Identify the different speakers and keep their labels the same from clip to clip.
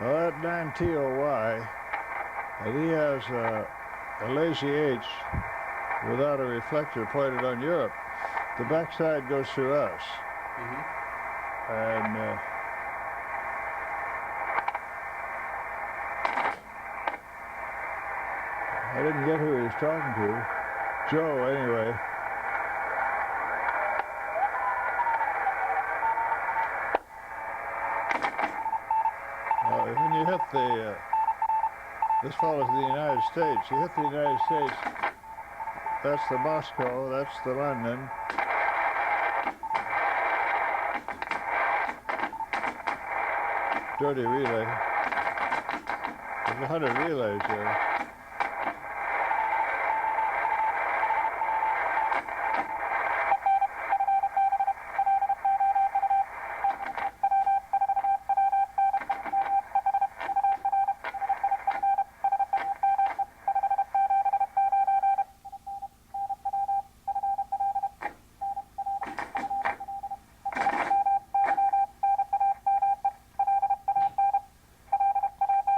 Speaker 1: Well, that 9TOY, and he has a lazy H without a reflector pointed on Europe. The backside goes through us. And I didn't get who he was talking to. Joe, anyway. When you hit the, this follows the United States. You hit the United States, that's the Moscow, that's the London. Dirty relay. There's 100 relays there.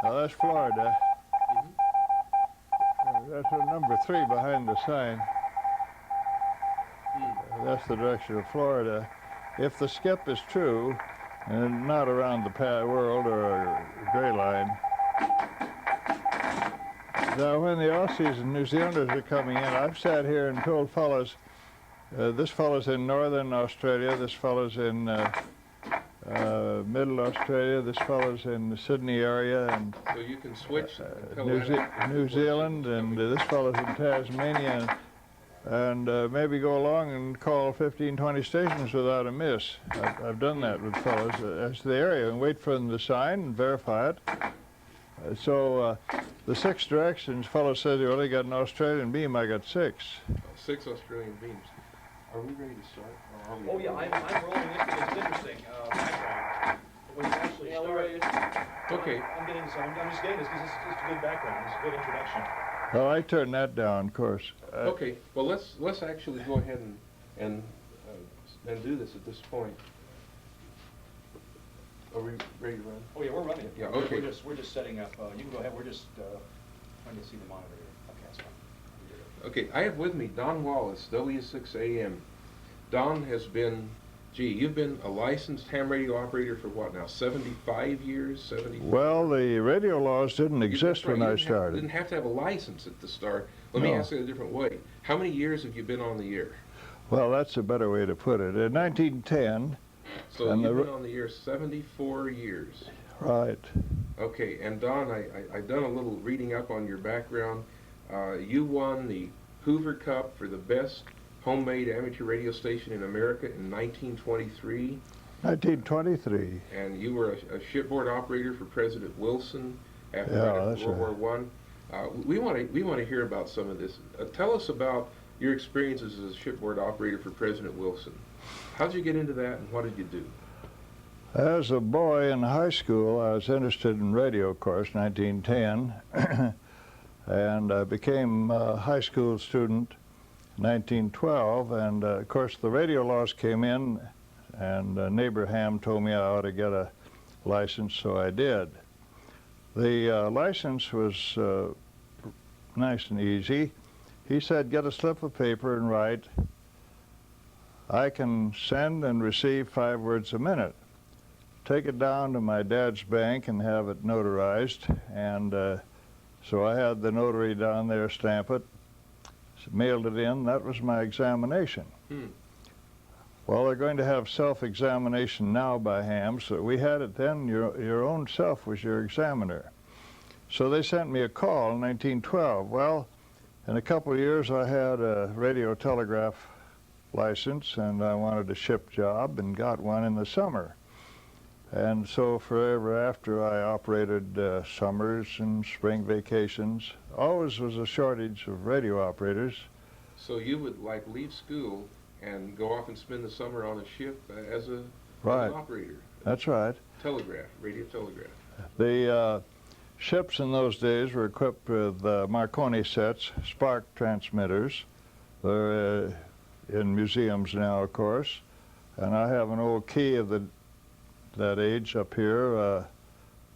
Speaker 1: Now that's Florida. That's number 3 behind the sign. That's the direction of Florida. If the skip is true, and not around the world or a gray line, now when the Aussies and New Zealanders are coming in, I've sat here and told fellows, this fellow's in northern Australia, this fellow's in middle Australia, this fellow's in the Sydney area, and
Speaker 2: so you can switch
Speaker 1: New Zealand, and this fellow's in Tasmania, and maybe go along and call 15, 20 stations without a miss. I've done that with fellows as to the area and wait for them to sign and verify it. So the 6 directions, fellow says he only got an Australian beam, I got 6.
Speaker 2: 6 Australian beams. Are we ready to start?
Speaker 3: Oh yeah, I'm rolling into this. It's interesting background. When you actually start,
Speaker 2: okay.
Speaker 3: I'm just getting this because it's just a good background. It's a good introduction.
Speaker 1: Well, I turned that down, of course.
Speaker 2: Okay. Well, let's actually go ahead and do this at this point. Are we ready to run?
Speaker 3: Oh yeah, we're running.
Speaker 2: Yeah. Okay.
Speaker 3: We're just setting up. You can go ahead. We're just trying to see the monitor here. Okay, that's fine.
Speaker 2: Okay. I have with me Don Wallace, W6AM. Don has been, you've been a licensed ham radio operator for what now, 75 years? 70?
Speaker 1: Well, the radio laws didn't exist when I started.
Speaker 2: You didn't have to have a license at the start. Let me ask it a different way. How many years have you been on the air?
Speaker 1: Well, that's a better way to put it. In 1910.
Speaker 2: So you've been on the air 74 years.
Speaker 1: Right.
Speaker 2: Okay, and Don, I've done a little reading up on your background. You won the Hoover Cup for the best homemade amateur radio station in America in 1923.
Speaker 1: 1923.
Speaker 2: And you were a shipboard operator for President Wilson after World War I. We want to hear about some of this. Tell us about your experiences as a shipboard operator for President Wilson. How did you get into that, and what did you do?
Speaker 1: As a boy in high school, I was interested in radio, of course, 1910, and I became a high school student 1912, and of course the radio laws came in, and neighbor Ham told me I ought to get a license, so I did. The license was nice and easy. He said, get a slip of paper and write, I can send and receive 5 words a minute. Take it down to my dad's bank and have it notarized, and so I had the notary down there stamp it, mailed it in. That was my examination. Well, they're going to have self-examination now by Ham, so we had it then. Your own self was your examiner. So they sent me a call in 1912. Well, in a couple of years I had a radio telegraph license, and I wanted a ship job and got one in the summer. And so forever after, I operated summers and spring vacations. Always was a shortage of radio operators.
Speaker 2: So you would like leave school and go off and spend the summer on a ship as an operator?
Speaker 1: That's right.
Speaker 2: Telegraph, radio telegraph.
Speaker 1: The ships in those days were equipped with Marconi sets, spark transmitters. They're in museums now, of course. And I have an old key of that age up here,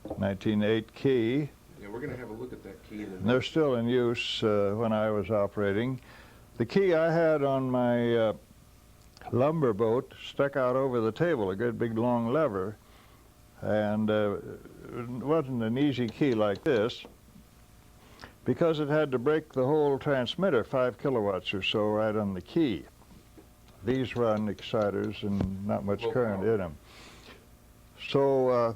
Speaker 1: 1908 key.
Speaker 2: Yeah, we're going to have a look at that key in a minute.
Speaker 1: They're still in use when I was operating. The key I had on my lumber boat stuck out over the table, a good big long lever, and it wasn't an easy key like this because it had to break the whole transmitter, 5 kilowatts or so, right on the key. These run exciters and not much current in them. So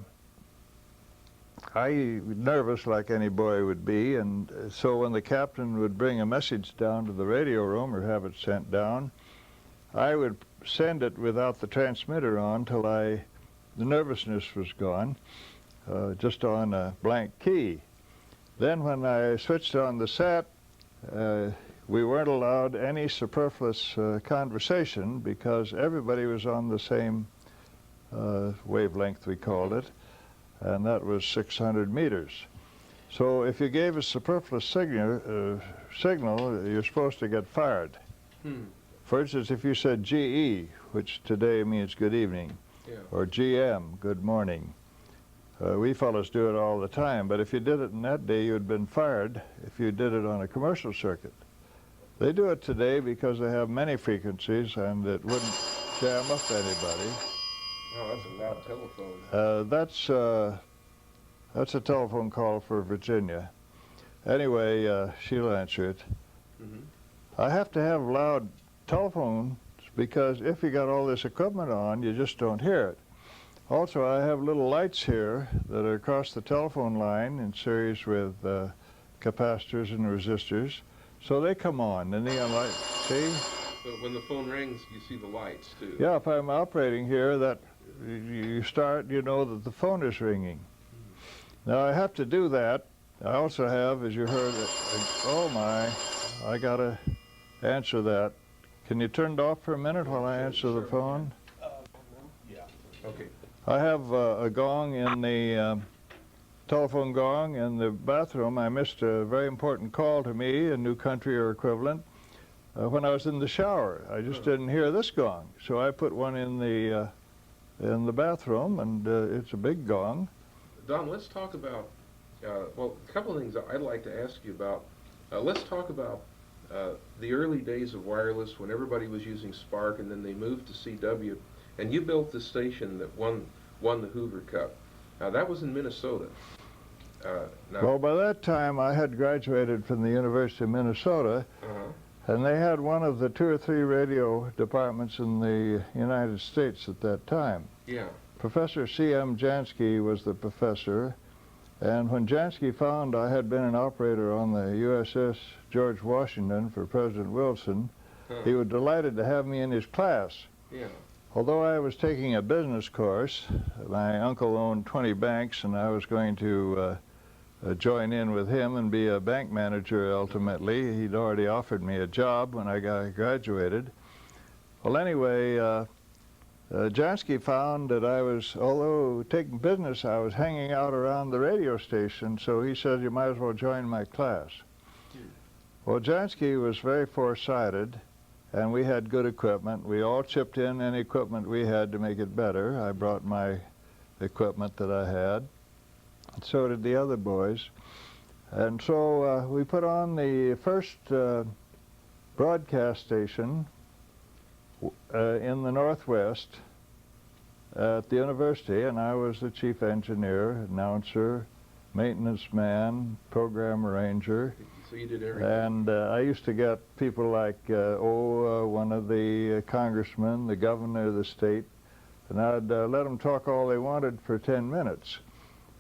Speaker 1: I was nervous like any boy would be, and so when the captain would bring a message down to the radio room or have it sent down, I would send it without the transmitter on till the nervousness was gone, just on a blank key. Then when I switched on the set, we weren't allowed any superfluous conversation because everybody was on the same wavelength, we called it, and that was 600 meters. So if you gave a superfluous signal, you're supposed to get fired. For instance, if you said GE, which today means good evening, or GM, good morning, we fellows do it all the time, but if you did it in that day, you'd been fired if you did it on a commercial circuit. They do it today because they have many frequencies and it wouldn't jam up anybody.
Speaker 2: Oh, that's a loud telephone.
Speaker 1: That's a telephone call for Virginia. Anyway, she'll answer it. I have to have loud telephones because if you got all this equipment on, you just don't hear it. Also, I have little lights here that are across the telephone line in series with capacitors and resistors. So they come on, the neon light, see?
Speaker 2: So when the phone rings, you see the lights too.
Speaker 1: Yeah, if I'm operating here, that you start, you know that the phone is ringing. Now I have to do that. I also have, as you heard, oh my, I gotta answer that. Can you turn it off for a minute while I answer the phone?
Speaker 3: Yeah.
Speaker 2: Okay.
Speaker 1: I have a gong in the telephone gong in the bathroom. I missed a very important call to me, a New Country or equivalent, when I was in the shower. I just didn't hear this gong, so I put one in the bathroom, and it's a big gong.
Speaker 2: Don, let's talk about, well, a couple of things I'd like to ask you about. Let's talk about the early days of wireless when everybody was using Spark, and then they moved to CW, and you built the station that won the Hoover Cup. Now, that was in Minnesota.
Speaker 1: Well, by that time, I had graduated from the University of Minnesota, and they had one of the 2 or 3 radio departments in the United States at that time.
Speaker 2: Yeah.
Speaker 1: Professor C.M. Jansky was the professor, and when Jansky found I had been an operator on the USS George Washington for President Wilson, he was delighted to have me in his class.
Speaker 2: Yeah.
Speaker 1: Although I was taking a business course, my uncle owned 20 banks, and I was going to join in with him and be a bank manager ultimately. He'd already offered me a job when I graduated. Well, anyway, Jansky found that I was, although taking business, I was hanging out around the radio station, so he said, you might as well join my class. Well, Jansky was very foresighted, and we had good equipment. We all chipped in any equipment we had to make it better. I brought my equipment that I had, and so did the other boys. And so we put on the first broadcast station in the Northwest at the university, and I was the chief engineer, announcer, maintenance man, program arranger.
Speaker 2: So you did everything.
Speaker 1: And I used to get people like, one of the congressmen, the governor of the state, and I'd let them talk all they wanted for 10 minutes.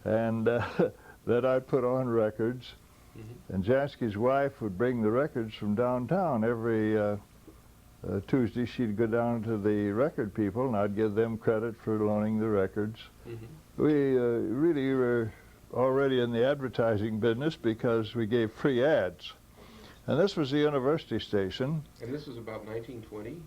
Speaker 1: And then I'd put on records, and Jansky's wife would bring the records from downtown every Tuesday. She'd go down to the record people, and I'd give them credit for loaning the records. We really were already in the advertising business because we gave free ads. And this was the university station.
Speaker 2: And this was about 1920?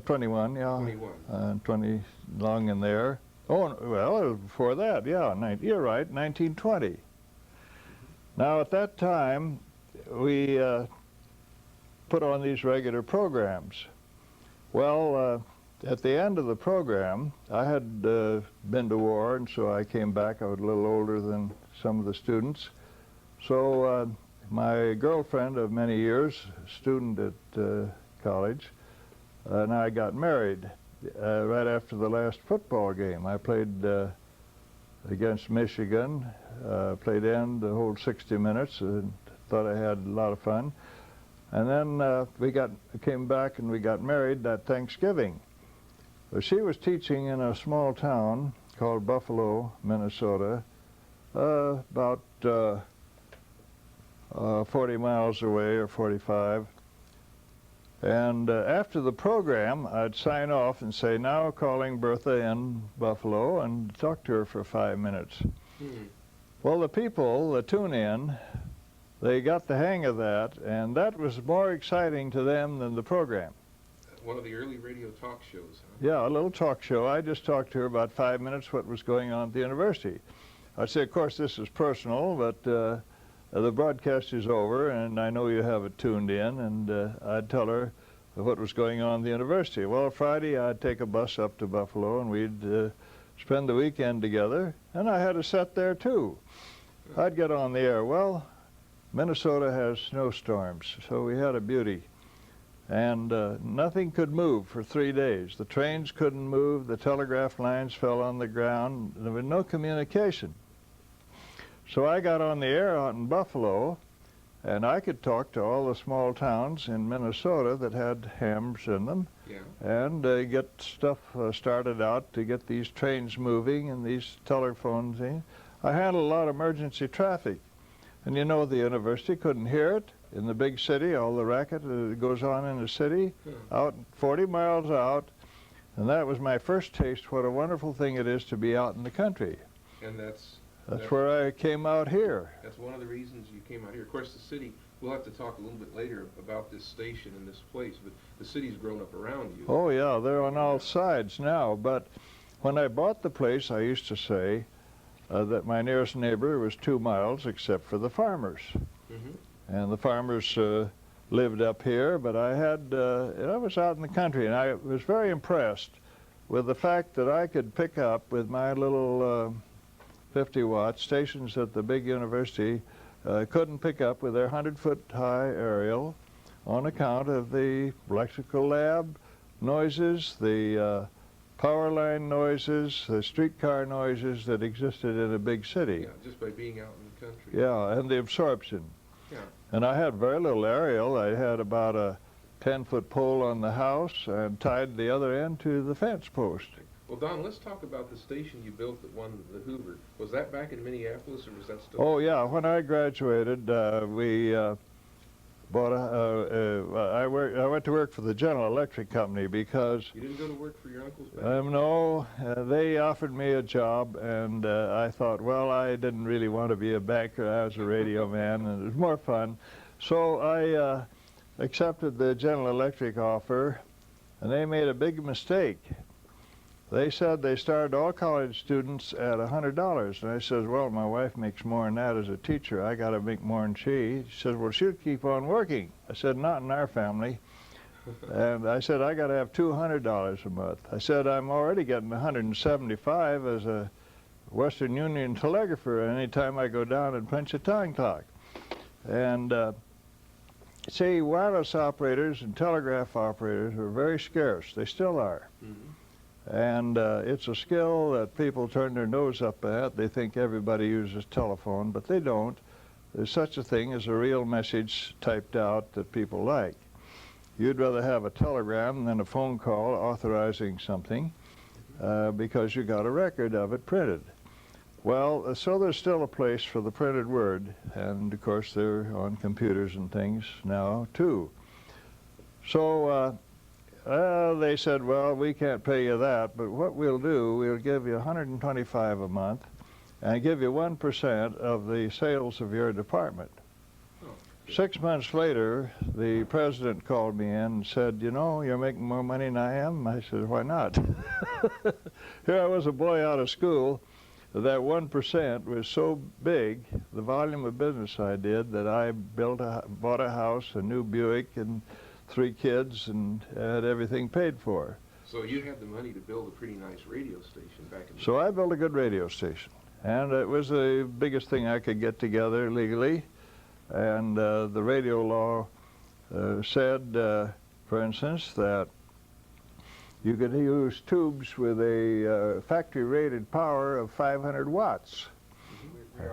Speaker 1: 21, yeah.
Speaker 2: 21.
Speaker 1: 20 long in there. Oh, well, before that, yeah, you're right, 1920. Now, at that time, we put on these regular programs. Well, at the end of the program, I had been to war, and so I came back. I was a little older than some of the students. So my girlfriend of many years, student at college, and I got married right after the last football game. I played against Michigan, played end the whole 60 minutes, and thought I had a lot of fun. And then we came back and we got married that Thanksgiving. Well, she was teaching in a small town called Buffalo, Minnesota, about 40 miles away, or 45. And after the program, I'd sign off and say, now calling Bertha in Buffalo, and talk to her for 5 minutes. Well, the people that tune in, they got the hang of that, and that was more exciting to them than the program.
Speaker 2: One of the early radio talk shows, huh?
Speaker 1: Yeah, a little talk show. I just talked to her about 5 minutes what was going on at the university. I'd say, of course, this is personal, but the broadcast is over, and I know you have it tuned in, and I'd tell her what was going on at the university. Well, Friday, I'd take a bus up to Buffalo, and we'd spend the weekend together, and I had a set there, too. I'd get on the air. Well, Minnesota has snowstorms, so we had a beauty. And nothing could move for 3 days. The trains couldn't move, the telegraph lines fell on the ground, there was no communication. So I got on the air out in Buffalo, and I could talk to all the small towns in Minnesota that had hams in them, and get stuff started out to get these trains moving and these telephones in. I handled a lot of emergency traffic. And you know, the university couldn't hear it in the big city, all the racket that goes on in the city, out 40 miles out. And that was my first taste what a wonderful thing it is to be out in the country.
Speaker 2: And that's
Speaker 1: where I came out here.
Speaker 2: That's one of the reasons you came out here. Of course, the city, we'll have to talk a little bit later about this station and this place, but the city's grown up around you.
Speaker 1: Oh yeah, they're on all sides now. But when I bought the place, I used to say that my nearest neighbor was 2 miles except for the farmers. And the farmers lived up here, but I was out in the country, and I was very impressed with the fact that I could pick up with my little 50-watt stations that the big university couldn't pick up with their 100-foot-high aerial on account of the electrical lab noises, the power line noises, the streetcar noises that existed in a big city.
Speaker 2: Yeah, just by being out in the country.
Speaker 1: Yeah, and the absorption.
Speaker 2: Yeah.
Speaker 1: And I had very little aerial. I had about a 10-foot pole on the house and tied the other end to the fence post.
Speaker 2: Well, Don, let's talk about the station you built that won the Hoover. Was that back in Minneapolis, or was that still?
Speaker 1: Oh, yeah. When I graduated, we bought I went to work for the General Electric Company because...
Speaker 2: You didn't go to work for your uncle's bank?
Speaker 1: No. They offered me a job, and I thought, well, I didn't really want to be a banker. I was a radio man, and it was more fun. So I accepted the General Electric offer, and they made a big mistake. They said they started all college students at $100, and I said, well, my wife makes more than that as a teacher. I got to make more than she. She said, well, she'll keep on working. I said, not in our family. And I said, I got to have $200 a month. I said, I'm already getting $175 as a Western Union telegrapher any time I go down and punch a time clock. And see, wireless operators and telegraph operators are very scarce. They still are. And it's a skill that people turn their nose up at. They think everybody uses telephone, but they don't. There's such a thing as a real message typed out that people like. You'd rather have a telegram than a phone call authorizing something because you got a record of it printed. Well, so there's still a place for the printed word, and of course they're on computers and things now too. So they said, well, we can't pay you that, but what we'll do, we'll give you $125 a month and give you 1% of the sales of your department. 6 months later, the president called me in and said, you know, you're making more money than I am. I said, why not? Here I was, a boy out of school. That 1% was so big, the volume of business I did, that I bought a house, a new Buick, and 3 kids, and had everything paid for.
Speaker 2: So you had the money to build a pretty nice radio station back in the
Speaker 1: So I built a good radio station, and it was the biggest thing I could get together legally. And the radio law said, for instance, that you could use tubes with a factory-rated power of 500 watts.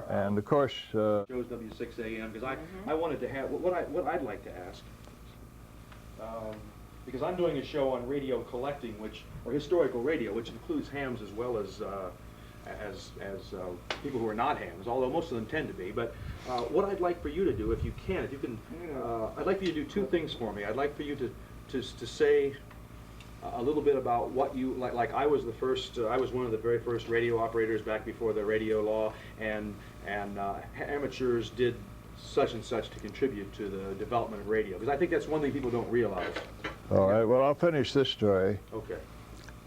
Speaker 1: And of course,
Speaker 3: Shows W6AM, because I wanted to have, what I'd like to ask, because I'm doing a show on radio collecting, or historical radio, which includes hams as well as people who are not hams, although most of them tend to be. But what I'd like for you to do, if you can, I'd like for you to do two things for me. I'd like for you to say a little bit about what you, like I was the first, I was one of the very first radio operators back before the radio law, and amateurs did such and such to contribute to the development of radio, because I think that's one thing people don't realize.
Speaker 1: all right, well, I'll finish this story.
Speaker 3: Okay.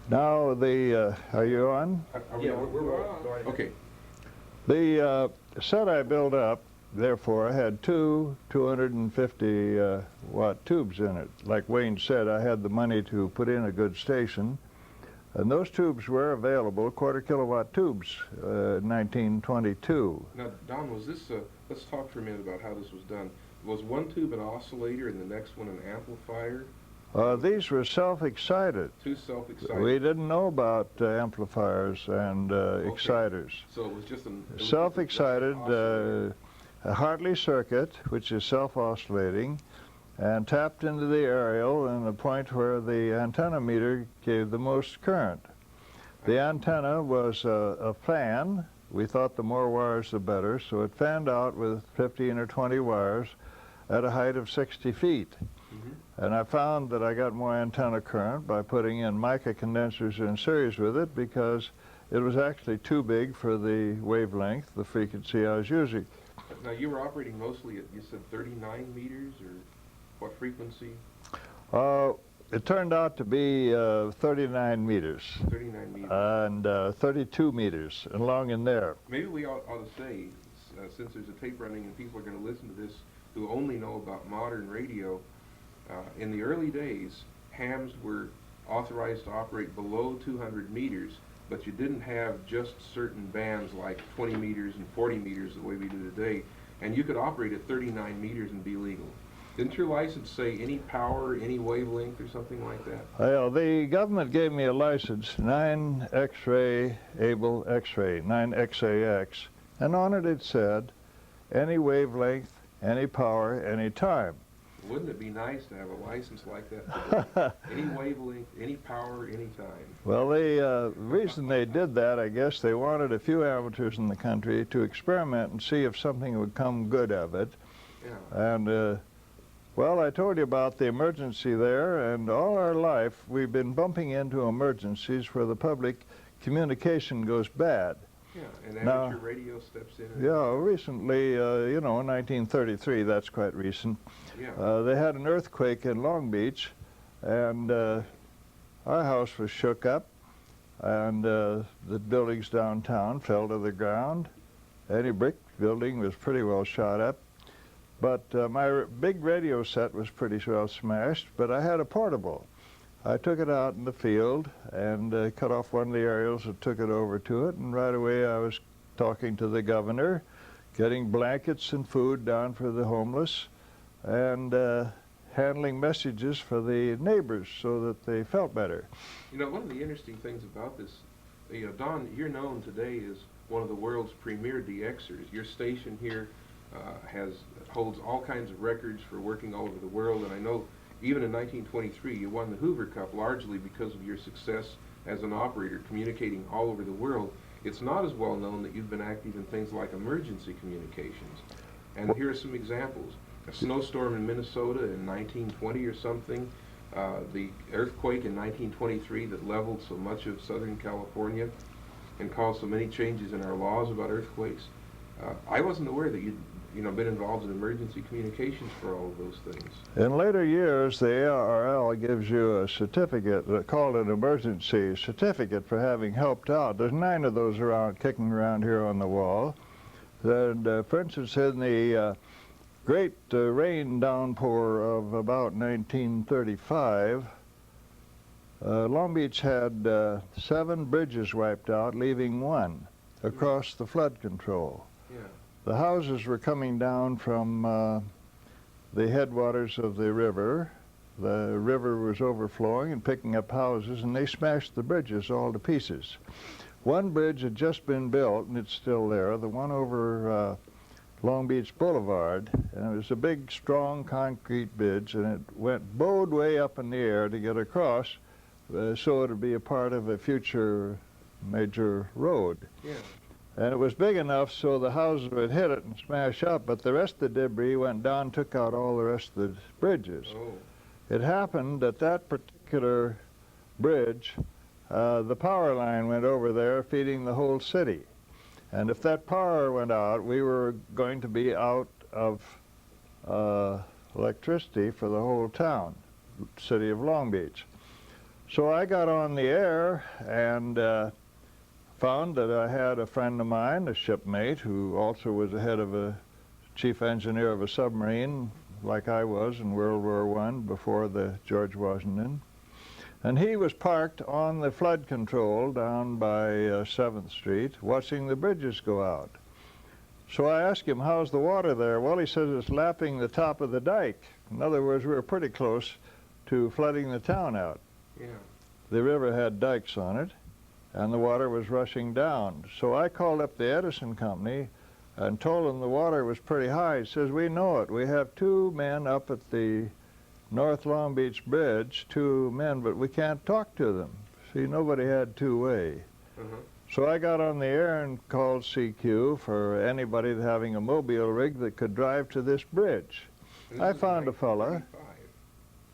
Speaker 1: Now, are you on?
Speaker 3: Yeah, we're on.
Speaker 2: Okay.
Speaker 1: The set I built up, therefore, I had two 250 watt tubes in it. Like Wayne said, I had the money to put in a good station, and those tubes were available, quarter kilowatt tubes, 1922.
Speaker 2: Now, Don, was this, let's talk for a minute about how this was done. Was one tube an oscillator and the next one an amplifier?
Speaker 1: These were self-excited.
Speaker 2: Two self-excited?
Speaker 1: We didn't know about amplifiers and exciters.
Speaker 2: So it was just an...
Speaker 1: Self-excited, a Hartley circuit, which is self-oscillating, and tapped into the aerial in the point where the antenna meter gave the most current. The antenna was a fan. We thought the more wires the better, so it fanned out with 15 or 20 wires at a height of 60 feet. And I found that I got more antenna current by putting in mica condensers in series with it, because it was actually too big for the wavelength, the frequency I was using.
Speaker 2: Now, you were operating mostly at, you said 39 meters, or what frequency?
Speaker 1: It turned out to be 39 meters.
Speaker 2: 39 meters.
Speaker 1: And 32 meters, along in there.
Speaker 2: Maybe we ought to say, since there's a tape running and people are going to listen to this who only know about modern radio, in the early days, hams were authorized to operate below 200 meters, but you didn't have just certain bands like 20 meters and 40 meters the way we do today, and you could operate at 39 meters and be legal. Didn't your license say any power, any wavelength, or something like that?
Speaker 1: Well, the government gave me a license, 9 X-ray, able X-ray, 9 XAX, and on it said, any wavelength, any power, any time.
Speaker 2: Wouldn't it be nice to have a license like that today? Any wavelength, any power, any time.
Speaker 1: Well, the reason they did that, I guess, they wanted a few amateurs in the country to experiment and see if something would come good of it.
Speaker 2: Yeah.
Speaker 1: And, well, I told you about the emergency there, and all our life we've been bumping into emergencies where the public communication goes bad.
Speaker 2: Yeah, and amateur radio steps in.
Speaker 1: Yeah, recently, you know, in 1933, that's quite recent.
Speaker 2: Yeah.
Speaker 1: They had an earthquake in Long Beach, and our house was shook up, and the buildings downtown fell to the ground. Any brick building was pretty well shot up. But my big radio set was pretty well smashed, but I had a portable. I took it out in the field and cut off one of the aerials and took it over to it, and right away I was talking to the governor, getting blankets and food down for the homeless, and handling messages for the neighbors so that they felt better.
Speaker 2: You know, one of the interesting things about this, you know, Don, you're known today as one of the world's premier DXers. Your station here holds all kinds of records for working all over the world, and I know even in 1923 you won the Hoover Cup largely because of your success as an operator communicating all over the world. It's not as well known that you've been active in things like emergency communications. And here are some examples. A snowstorm in Minnesota in 1920 or something, the earthquake in 1923 that leveled so much of Southern California and caused so many changes in our laws about earthquakes. I wasn't aware that you'd been involved in emergency communications for all of those things.
Speaker 1: In later years, the A.R.R.L. gives you a certificate called an emergency certificate for having helped out. There's 9 of those around, kicking around here on the wall. And for instance, in the great rain downpour of about 1935, Long Beach had 7 bridges wiped out, leaving 1 across the flood control.
Speaker 2: Yeah.
Speaker 1: The houses were coming down from the headwaters of the river. The river was overflowing and picking up houses, and they smashed the bridges all to pieces. One bridge had just been built, and it's still there, the one over Long Beach Boulevard, and it was a big, strong concrete bridge, and it bowed way up in the air to get across, so it would be a part of a future major road.
Speaker 2: Yeah.
Speaker 1: And it was big enough so the houses would hit it and smash up, but the rest of the debris went down, took out all the rest of the bridges.
Speaker 2: Oh.
Speaker 1: It happened that that particular bridge, the power line went over there feeding the whole city. And if that power went out, we were going to be out of electricity for the whole town, city of Long Beach. So I got on the air and found that I had a friend of mine, a shipmate, who also was the head of a chief engineer of a submarine, like I was in World War I before the George Washington. And he was parked on the flood control down by 7th Street, watching the bridges go out. So I asked him, how's the water there? Well, he says it's lapping the top of the dike. In other words, we were pretty close to flooding the town out.
Speaker 2: Yeah.
Speaker 1: The river had dikes on it, and the water was rushing down. So I called up the Edison Company and told them the water was pretty high. He says, we know it. We have 2 men up at the North Long Beach Bridge, 2 men, but we can't talk to them. See, nobody had two-way. So I got on the air and called CQ for anybody having a mobile rig that could drive to this bridge. I found a fella.
Speaker 2: 35.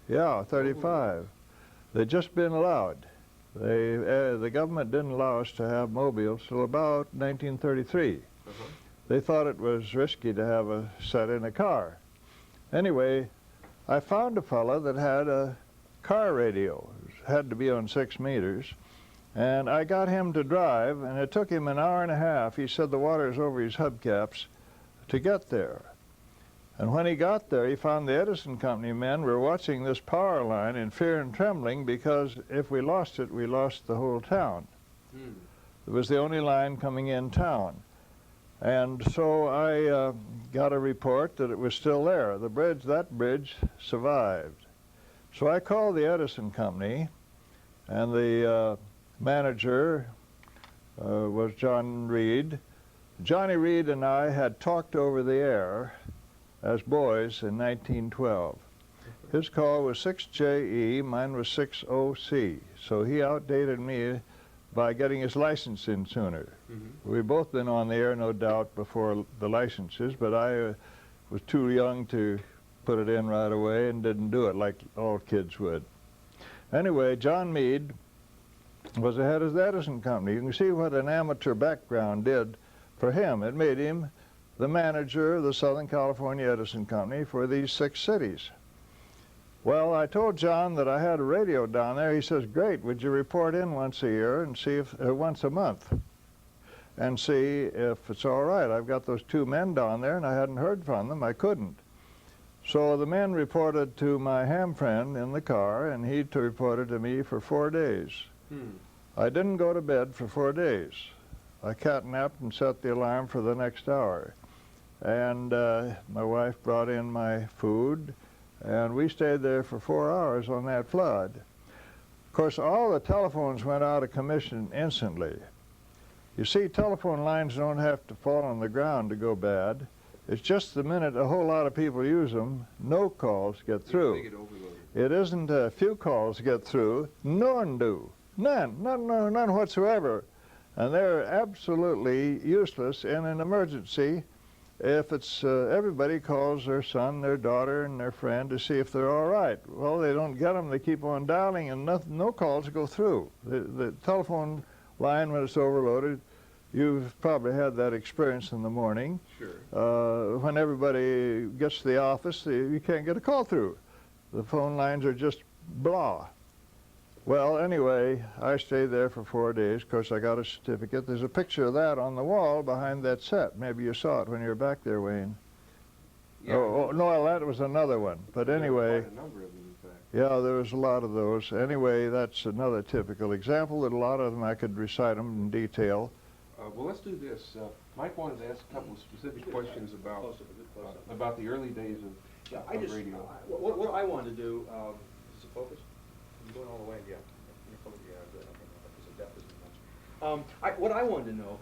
Speaker 1: Yeah, 35. They'd just been allowed. The government didn't allow us to have mobiles till about 1933. They thought it was risky to have a set in a car. Anyway, I found a fella that had a car radio. It had to be on 6 meters. And I got him to drive, and it took him an hour and a half. He said the water's over his hubcaps to get there. And when he got there, he found the Edison Company men were watching this power line in fear and trembling, because if we lost it, we lost the whole town. It was the only line coming in town. And so I got a report that it was still there. The bridge, that bridge survived. So I called the Edison Company, and the manager was John Reed. Johnny Reed and I had talked over the air as boys in 1912. His call was 6JE, mine was 60C, so he outdated me by getting his license in sooner. We've both been on the air, no doubt, before the licenses, but I was too young to put it in right away and didn't do it like all kids would. Anyway, John Meade was the head of the Edison Company. You can see what an amateur background did for him. It made him the manager of the Southern California Edison Company for these 6 cities. Well, I told John that I had a radio down there. He says, great, would you report in once a year and see if, once a month, and see if it's all right. I've got those 2 men down there, and I hadn't heard from them. I couldn't. So the men reported to my ham friend in the car, and he reported to me for 4 days. I didn't go to bed for 4 days. I catnapped and set the alarm for the next hour. And my wife brought in my food, and we stayed there for 4 hours on that flood. Of course, all the telephones went out of commission instantly. You see, telephone lines don't have to fall on the ground to go bad. It's just the minute a whole lot of people use them, no calls get through.
Speaker 2: They get overloaded.
Speaker 1: It isn't a few calls get through. None do. None whatsoever. And they're absolutely useless in an emergency if it's everybody calls their son, their daughter, and their friend to see if they're all right. Well, they don't get them. They keep on dialing, and no calls go through. The telephone line, when it's overloaded, you've probably had that experience in the morning.
Speaker 2: Sure.
Speaker 1: When everybody gets to the office, you can't get a call through. The phone lines are just blah. Well, anyway, I stayed there for 4 days. Of course, I got a certificate. There's a picture of that on the wall behind that set. Maybe you saw it when you were back there, Wayne.
Speaker 2: Yeah,
Speaker 1: Oh, no, that was another one. But anyway,
Speaker 2: quite a number of them, in fact.
Speaker 1: Yeah, there was a lot of those. Anyway, that's another typical example. That a lot of them I could recite them in detail.
Speaker 2: Well, let's do this. Mike wanted to ask a couple of specific questions about the early days of radio.
Speaker 3: What I wanted to do, is it focus? I'm going all the way, yeah. Good. There's a depth isn't much. What I wanted to know,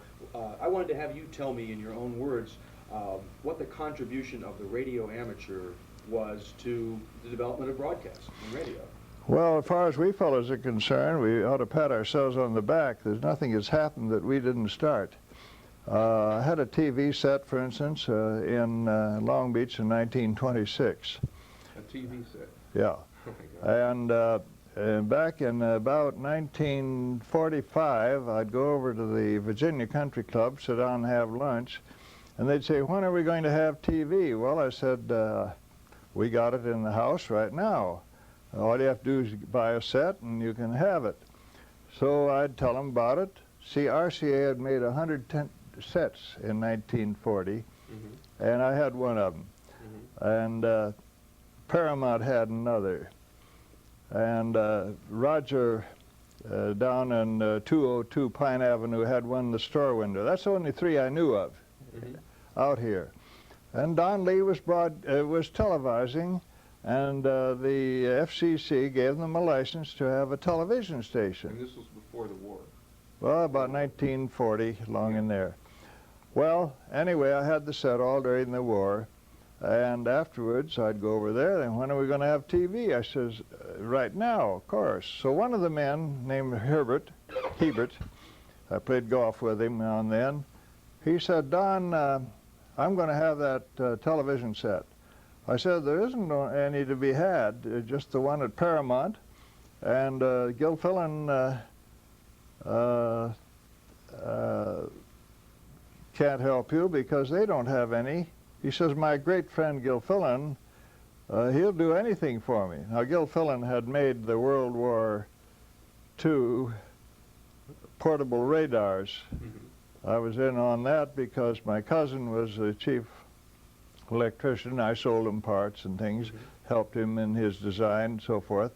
Speaker 3: I wanted to have you tell me in your own words what the contribution of the radio amateur was to the development of broadcast and radio.
Speaker 1: Well, as far as we fellows are concerned, we ought to pat ourselves on the back. There's nothing that's happened that we didn't start. I had a TV set, for instance, in Long Beach in 1926.
Speaker 2: A TV set?
Speaker 1: Yeah.
Speaker 2: Oh my God.
Speaker 1: And back in about 1945, I'd go over to the Virginia Country Club, sit down and have lunch, and they'd say, when are we going to have TV? Well, I said, we got it in the house right now. All you have to do is buy a set and you can have it. So I'd tell them about it. RCA had made 110 sets in 1940, and I had one of them. And Paramount had another. And Roger down in 202 Pine Avenue had one in the store window. That's the only three I knew of out here. And Don Lee was televising, and the FCC gave them a license to have a television station.
Speaker 2: And this was before the war?
Speaker 1: Well, about 1940, long in there. Well, anyway, I had the set all during the war, and afterwards I'd go over there, and when are we going to have TV? I says, right now, of course. So one of the men named Hebert, I played golf with him now and then, he said, Don, I'm going to have that television set. I said, there isn't any to be had, just the one at Paramount, and Gilfillan can't help you because they don't have any. He says, my great friend Gilfillan, he'll do anything for me. Now, Gilfillan had made the World War II portable radars. I was in on that because my cousin was the chief electrician. I sold him parts and things, helped him in his design and so forth.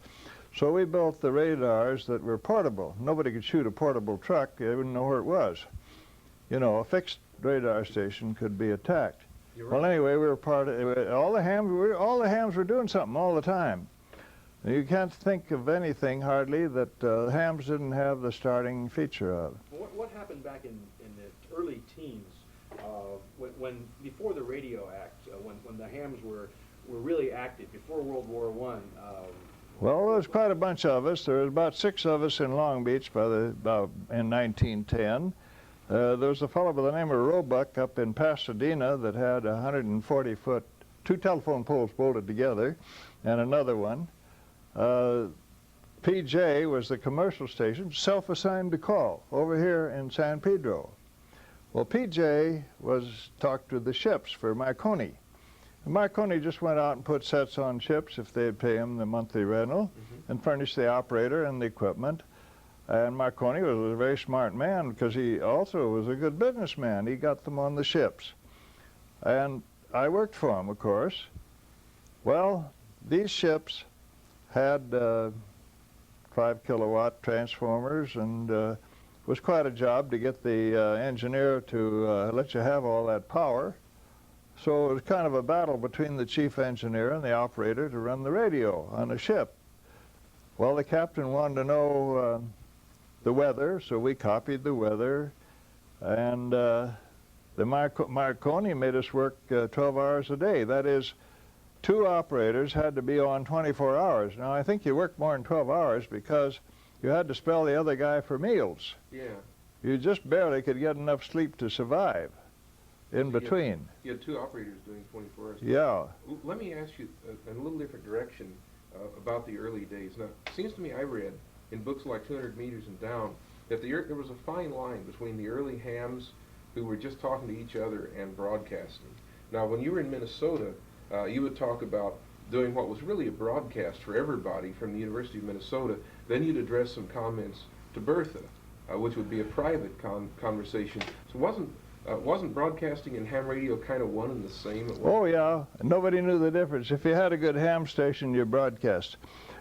Speaker 1: So we built the radars that were portable. Nobody could shoot a portable truck. They wouldn't know where it was. You know, a fixed radar station could be attacked. Well, anyway, we were part of all the hams were doing something all the time. You can't think of anything hardly that hams didn't have the starting feature of.
Speaker 3: What happened back in the early teens, when before the Radio Act, when the hams were really active, before World War I?
Speaker 1: Well, there was quite a bunch of us. There was about 6 of us in Long Beach in 1910. There was a fellow by the name of Roebuck up in Pasadena that had 140-foot, 2 telephone poles bolted together, and another one. PJ was the commercial station, self-assigned to call, over here in San Pedro. Well, PJ talked to the ships for Marconi. And Marconi just went out and put sets on ships if they'd pay him the monthly rental and furnish the operator and the equipment. And Marconi was a very smart man because he also was a good businessman. He got them on the ships. And I worked for him, of course. Well, these ships had 5-kilowatt transformers, and it was quite a job to get the engineer to let you have all that power. So it was kind of a battle between the chief engineer and the operator to run the radio on a ship. Well, the captain wanted to know the weather, so we copied the weather, and the Marconi made us work 12 hours a day. That is, 2 operators had to be on 24 hours. Now, I think you worked more than 12 hours because you had to spell the other guy for meals.
Speaker 2: Yeah.
Speaker 1: You just barely could get enough sleep to survive in between.
Speaker 2: You had 2 operators doing 24 hours.
Speaker 1: Yeah.
Speaker 2: Let me ask you in a little different direction about the early days. Now, it seems to me I read in books like 200 Meters and Down that there was a fine line between the early hams who were just talking to each other and broadcasting. Now, when you were in Minnesota, you would talk about doing what was really a broadcast for everybody from the University of Minnesota. Then you'd address some comments to Bertha, which would be a private conversation. So wasn't broadcasting and ham radio kind of one and the same?
Speaker 1: Oh, yeah. Nobody knew the difference. If you had a good ham station, you broadcast.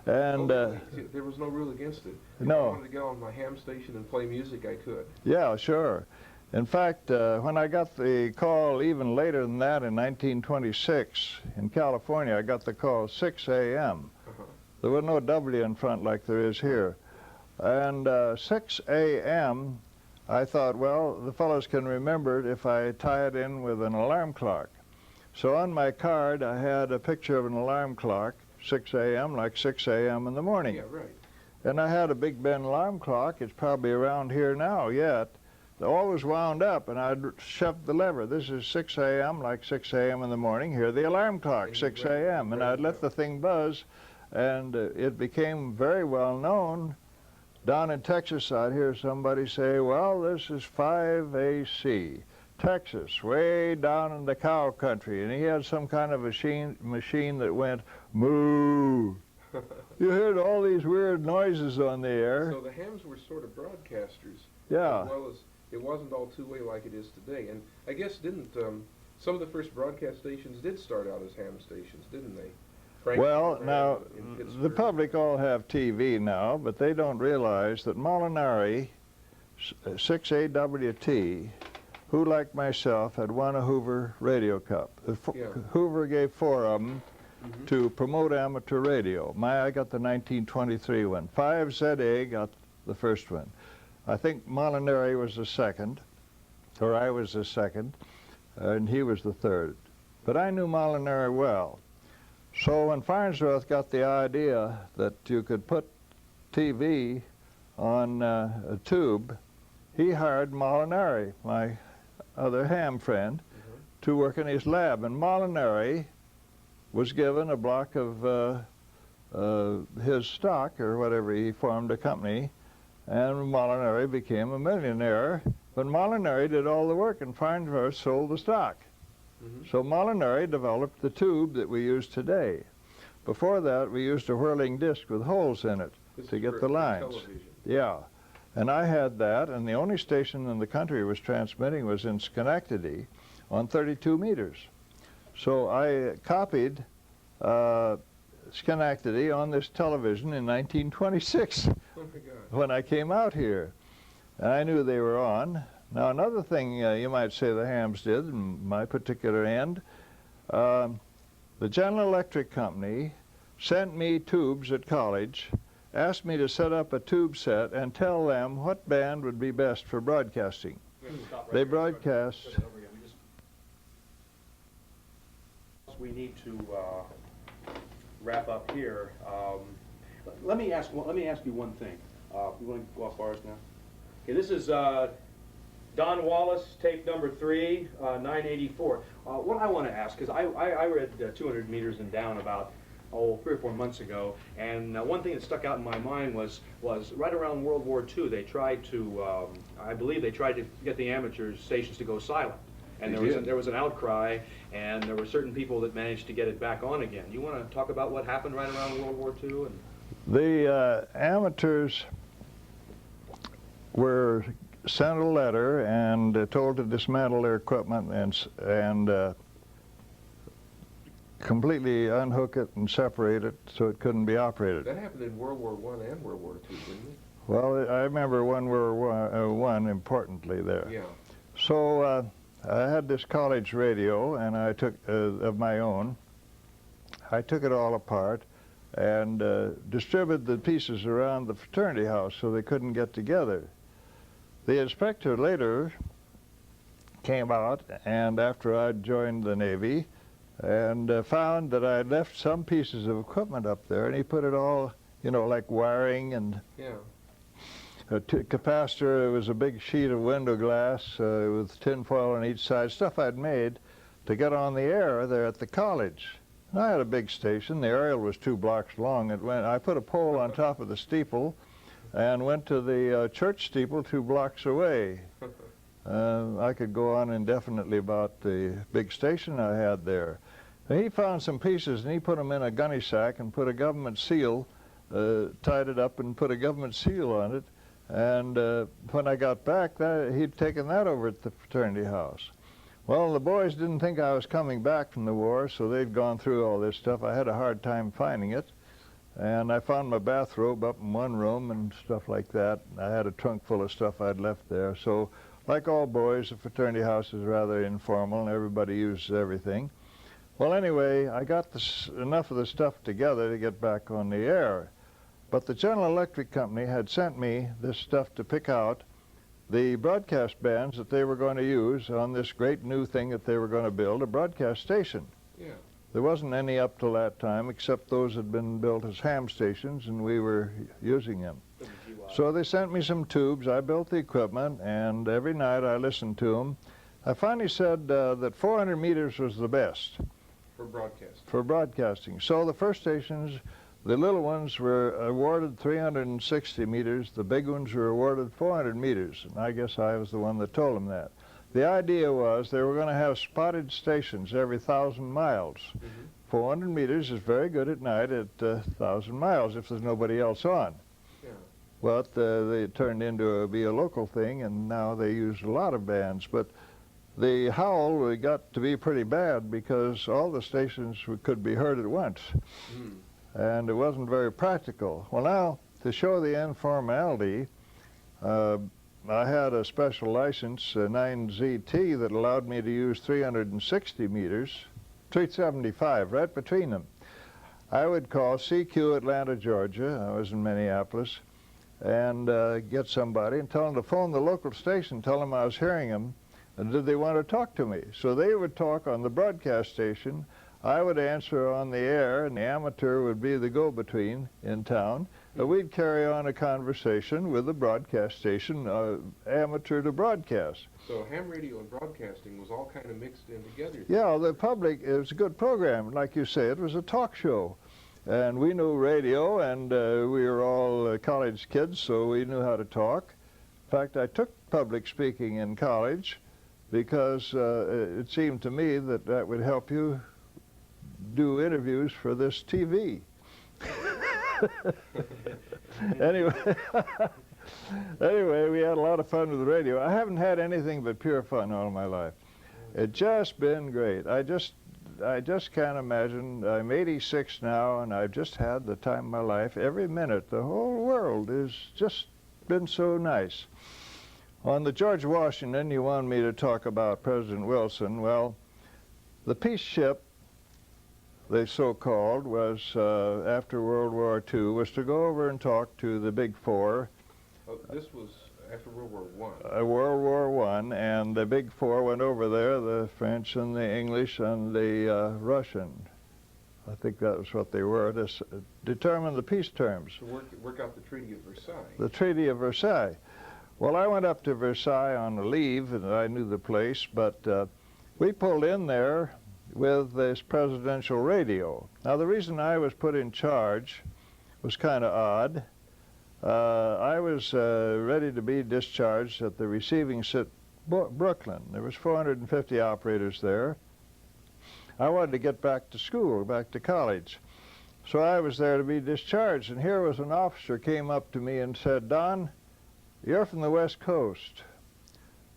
Speaker 1: And
Speaker 2: there was no rule against it. If
Speaker 1: no.
Speaker 2: I wanted to get on my ham station and play music, I could.
Speaker 1: Yeah, sure. In fact, when I got the call even later than that in 1926 in California, I got the call 6 a.m. There was no W in front like there is here. And 6 a.m., I thought, well, the fellows can remember it if I tie it in with an alarm clock. So on my card, I had a picture of an alarm clock, 6 a.m., like 6 a.m. in the morning.
Speaker 2: Yeah, right.
Speaker 1: And I had a Big Ben alarm clock. It's probably around here now yet. Always wound up, and I'd shove the lever. This is 6 a.m., like 6 a.m. in the morning. Hear the alarm clock, 6 a.m. And I'd let the thing buzz, and it became very well known. Down in Texas, I'd hear somebody say, well, this is 5AC, Texas, way down in the cow country. And he had some kind of machine that went moo. You heard all these weird noises on the air.
Speaker 2: So the hams were sort of broadcasters.
Speaker 1: Yeah.
Speaker 2: As well as it wasn't all two-way like it is today. And I guess didn't some of the first broadcast stations did start out as ham stations, didn't they?
Speaker 1: Well, now, the public all have TV now, but they don't realize that Molinari, 6AWT, who, like myself, had won a Hoover Radio Cup. Hoover gave 4 of them to promote amateur radio. I got the 1923 one. 5ZA got the first one. I think Molinari was the second, or I was the second, and he was the third. But I knew Molinari well. So when Farnsworth got the idea that you could put TV on a tube, he hired Molinari, my other ham friend, to work in his lab. And Molinari was given a block of his stock, or whatever. He formed a company, and Molinari became a millionaire. But Molinari did all the work, and Farnsworth sold the stock. So Molinari developed the tube that we use today. Before that, we used a whirling disc with holes in it to get the lines.
Speaker 2: Television.
Speaker 1: Yeah, and I had that, and the only station in the country was transmitting was in Schenectady on 32 meters. So I copied Schenectady on this television in 1926 when I came out here. And I knew they were on. Now, another thing you might say the hams did, in my particular end, the General Electric Company sent me tubes at college, asked me to set up a tube set and tell them what band would be best for broadcasting. They broadcast.
Speaker 3: We need to wrap up here. Let me ask you one thing. You want to go off bars now? Okay, this is Don Wallace, tape number 3, 984. What I want to ask, because I read 200 meters and down about 3 or 4 months ago, and one thing that stuck out in my mind was right around World War II, they tried to, I believe they tried to get the amateur stations to go silent. And there was an outcry, and there were certain people that managed to get it back on again. You want to talk about what happened right around World War II? And
Speaker 1: the amateurs were sent a letter and told to dismantle their equipment and completely unhook it and separate it so it couldn't be operated.
Speaker 2: That happened in World War I and World War II, didn't it?
Speaker 1: Well, I remember World War I importantly there.
Speaker 2: Yeah.
Speaker 1: So I had this college radio, and I took of my own. I took it all apart and distributed the pieces around the fraternity house so they couldn't get together. The inspector later came out, and after I'd joined the Navy, and found that I'd left some pieces of equipment up there, and he put it all, you know, like wiring and a capacitor. It was a big sheet of window glass with tin foil on each side, stuff I'd made to get on the air there at the college. And I had a big station. The A.R.R.L was 2 blocks long. I put a pole on top of the steeple and went to the church steeple 2 blocks away. I could go on indefinitely about the big station I had there. And he found some pieces, and he put them in a gunny sack and put a government seal, tied it up and put a government seal on it. And when I got back, he'd taken that over at the fraternity house. Well, the boys didn't think I was coming back from the war, so they'd gone through all this stuff. I had a hard time finding it. And I found my bathrobe up in one room and stuff like that. I had a trunk full of stuff I'd left there. So, like all boys, the fraternity house is rather informal and everybody uses everything. Well, anyway, I got enough of the stuff together to get back on the air. But the General Electric Company had sent me this stuff to pick out the broadcast bands that they were going to use on this great new thing that they were going to build, a broadcast station.
Speaker 2: Yeah.
Speaker 1: There wasn't any up till that time, except those had been built as ham stations, and we were using them. So they sent me some tubes. I built the equipment, and every night I listened to them. I finally said that 400 meters was the best.
Speaker 2: For broadcast.
Speaker 1: For broadcasting. So the first stations, the little ones were awarded 360 meters. The big ones were awarded 400 meters. And I guess I was the one that told them that. The idea was they were going to have spotted stations every 1,000 miles. 400 meters is very good at night at 1,000 miles if there's nobody else on.
Speaker 2: Yeah.
Speaker 1: But they turned into be a local thing, and now they use a lot of bands. But the howl got to be pretty bad because all the stations could be heard at once. And it wasn't very practical. Well, now, to show the informality, I had a special license, 9ZT, that allowed me to use 360 meters, 375, right between them. I would call CQ Atlanta, Georgia, I was in Minneapolis, and get somebody and tell them to phone the local station, tell them I was hearing them, and did they want to talk to me? So they would talk on the broadcast station, I would answer on the air, and the amateur would be the go-between in town. We'd carry on a conversation with the broadcast station, amateur to broadcast.
Speaker 2: So ham radio and broadcasting was all kind of mixed in together.
Speaker 1: Yeah, the public, it was a good program. Like you say, it was a talk show. And we knew radio, and we were all college kids, so we knew how to talk. In fact, I took public speaking in college because it seemed to me that that would help you do interviews for this TV. Anyway, we had a lot of fun with the radio. I haven't had anything but pure fun all my life. It's just been great. I just can't imagine. I'm 86 now, and I've just had the time of my life. Every minute, the whole world has just been so nice. On the George Washington, you wanted me to talk about President Wilson. Well, the peace ship, the so-called, was after World War II, was to go over and talk to the Big Four.
Speaker 2: Oh, this was after World War I.
Speaker 1: World War I, and the Big Four went over there, the French and the English and the Russian. I think that was what they were, to determine the peace terms.
Speaker 2: To work out the Treaty of Versailles.
Speaker 1: The Treaty of Versailles. Well, I went up to Versailles on a leave, and I knew the place, but we pulled in there with this presidential radio. Now, the reason I was put in charge was kind of odd. I was ready to be discharged at the receiving sit Brooklyn. There was 450 operators there. I wanted to get back to school, back to college. So I was there to be discharged, and here was an officer came up to me and said, "Don, you're from the West Coast.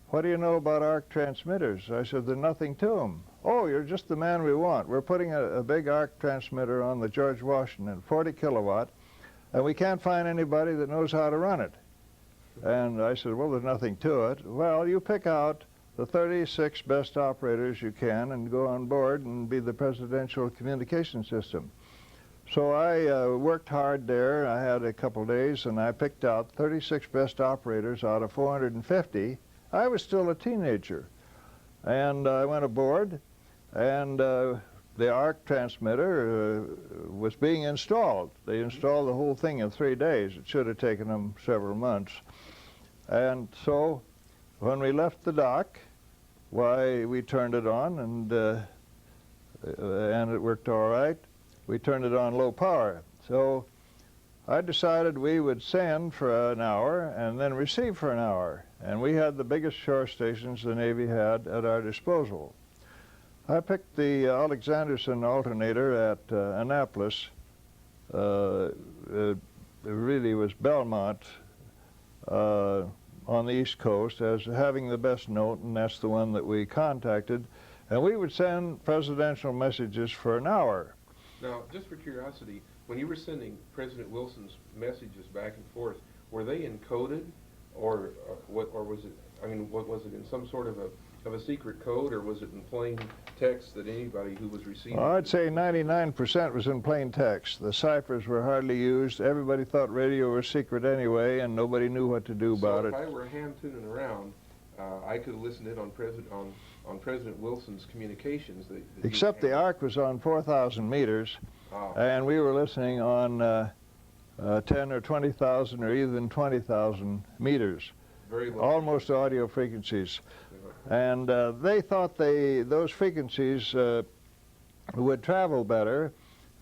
Speaker 1: What do you know about arc transmitters?" I said, "There's nothing to them." "Oh, you're just the man we want. We're putting a big arc transmitter on the George Washington, 40 kilowatt, and we can't find anybody that knows how to run it." And I said, "Well, there's nothing to it." "Well, you pick out the 36 best operators you can and go on board and be the presidential communication system." So I worked hard there. I had a couple days, and I picked out 36 best operators out of 450. I was still a teenager. And I went aboard, and the arc transmitter was being installed. They installed the whole thing in 3 days. It should have taken them several months. And so when we left the dock, why, we turned it on, and it worked all right. We turned it on low power. So I decided we would send for an hour and then receive for an hour. And we had the biggest shore stations the Navy had at our disposal. I picked the Alexanderson alternator at Annapolis. It really was Belmont on the East Coast as having the best note, and that's the one that we contacted. And we would send presidential messages for an hour.
Speaker 2: Now, just for curiosity, when you were sending President Wilson's messages back and forth, were they encoded, or what? Or was it? I mean, what was it in some sort of a secret code, or was it in plain text that anybody who was receiving?
Speaker 1: Well, I'd say 99% was in plain text. The ciphers were hardly used. Everybody thought radio was secret anyway, and nobody knew what to do about it.
Speaker 2: So if I were hand tuning around, I could have listened in on President Wilson's communications.
Speaker 1: Except the A.R.R.L was on 4,000 meters, and we were listening on 10 or 20,000 or even 20,000 meters.
Speaker 2: Very low.
Speaker 1: Almost audio frequencies. And they thought those frequencies would travel better.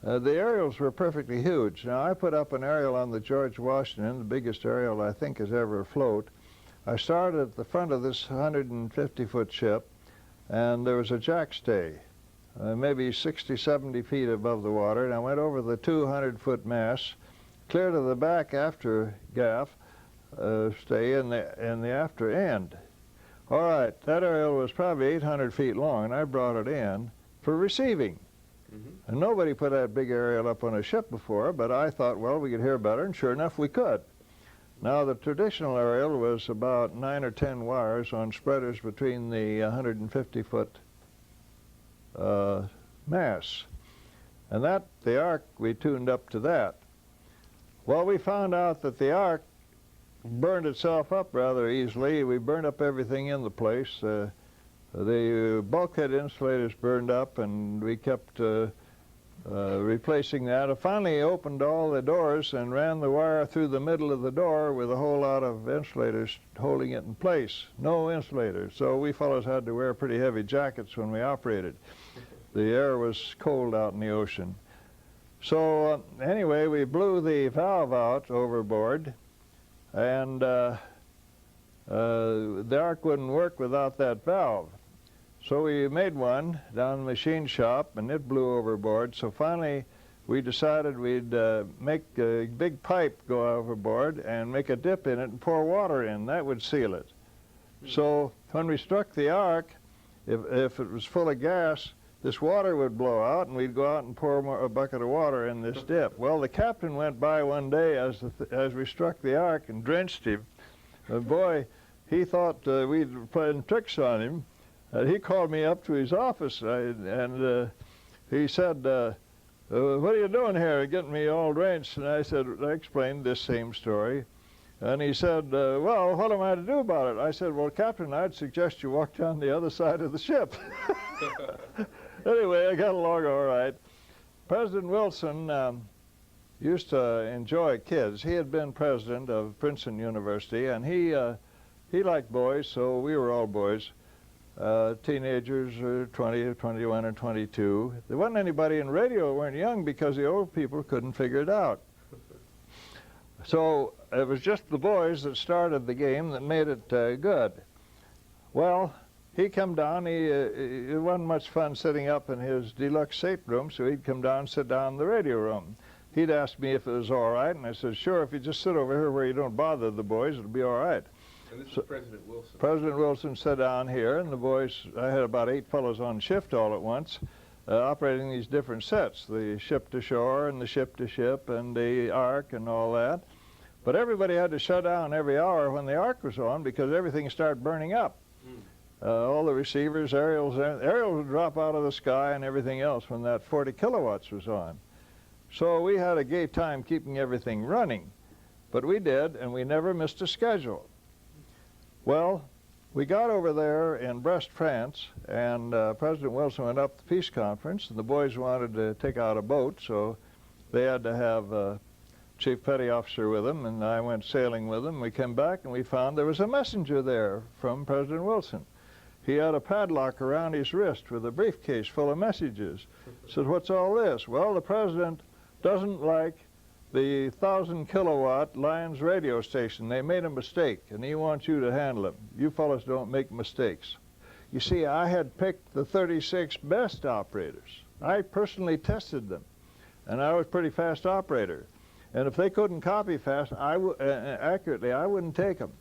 Speaker 1: The aerials were perfectly huge. Now, I put up an aerial on the George Washington, the biggest aerial I think has ever afloat. I started at the front of this 150-foot ship, and there was a jackstay, maybe 60, 70 feet above the water, and I went over the 200-foot mast, clear to the back after gaff, stay in the after end. All right, that aerial was probably 800 feet long, and I brought it in for receiving. And nobody put that big aerial up on a ship before, but I thought, well, we could hear better, and sure enough, we could. Now, the traditional aerial was about 9 or 10 wires on spreaders between the 150-foot masts. And the A.R.R.L, we tuned up to that. Well, we found out that the A.R.R.L burned itself up rather easily. We burned up everything in the place. The bulkhead insulators burned up, and we kept replacing that. I finally opened all the doors and ran the wire through the middle of the door with a whole lot of insulators holding it in place. No insulators. So we fellows had to wear pretty heavy jackets when we operated. The air was cold out in the ocean. So anyway, we blew the valve out overboard, and the A.R.R.L wouldn't work without that valve. So we made one down in the machine shop, and it blew overboard. So finally, we decided we'd make a big pipe go overboard and make a dip in it and pour water in. That would seal it. So when we struck the A.R.R.L, if it was full of gas, this water would blow out, and we'd go out and pour a bucket of water in this dip. Well, the captain went by one day as we struck the A.R.R.L and drenched him. Boy, he thought we'd playing tricks on him. He called me up to his office, and he said, what are you doing here, getting me all drenched? And I explained this same story. And he said, well, what am I to do about it? I said, well, Captain, I'd suggest you walk down the other side of the ship. Anyway, I got along all right. President Wilson used to enjoy kids. He had been president of Princeton University, and he liked boys, so we were all boys. Teenagers, 20, 21, or 22. There wasn't anybody in radio who weren't young because the old people couldn't figure it out. So it was just the boys that started the game that made it good. Well, he come down. It wasn't much fun sitting up in his deluxe stateroom, so he'd come down and sit down in the radio room. He'd ask me if it was all right, and I said, sure, if you just sit over here where you don't bother the boys, it'll be all right.
Speaker 2: And this is President Wilson.
Speaker 1: President Wilson sat down here, and the boys, I had about 8 fellows on shift all at once, operating these different sets, the ship to shore and the ship to ship and the A.R.R.L and all that. But everybody had to shut down every hour when the A.R.R.L was on because everything started burning up. All the receivers, aerials would drop out of the sky and everything else when that 40 kilowatts was on. So we had a gay time keeping everything running. But we did, and we never missed a schedule. Well, we got over there in Brest, France, and President Wilson went up to the peace conference, and the boys wanted to take out a boat, so they had to have Chief Petty Officer with them, and I went sailing with them. We came back, and we found there was a messenger there from President Wilson. He had a padlock around his wrist with a briefcase full of messages. Said, what's all this? Well, the president doesn't like the 1,000 kilowatt Lions radio station. They made a mistake, and he wants you to handle them. You fellas don't make mistakes. You see, I had picked the 36 best operators. I personally tested them, and I was a pretty fast operator. And if they couldn't copy fast, accurately, I wouldn't take them.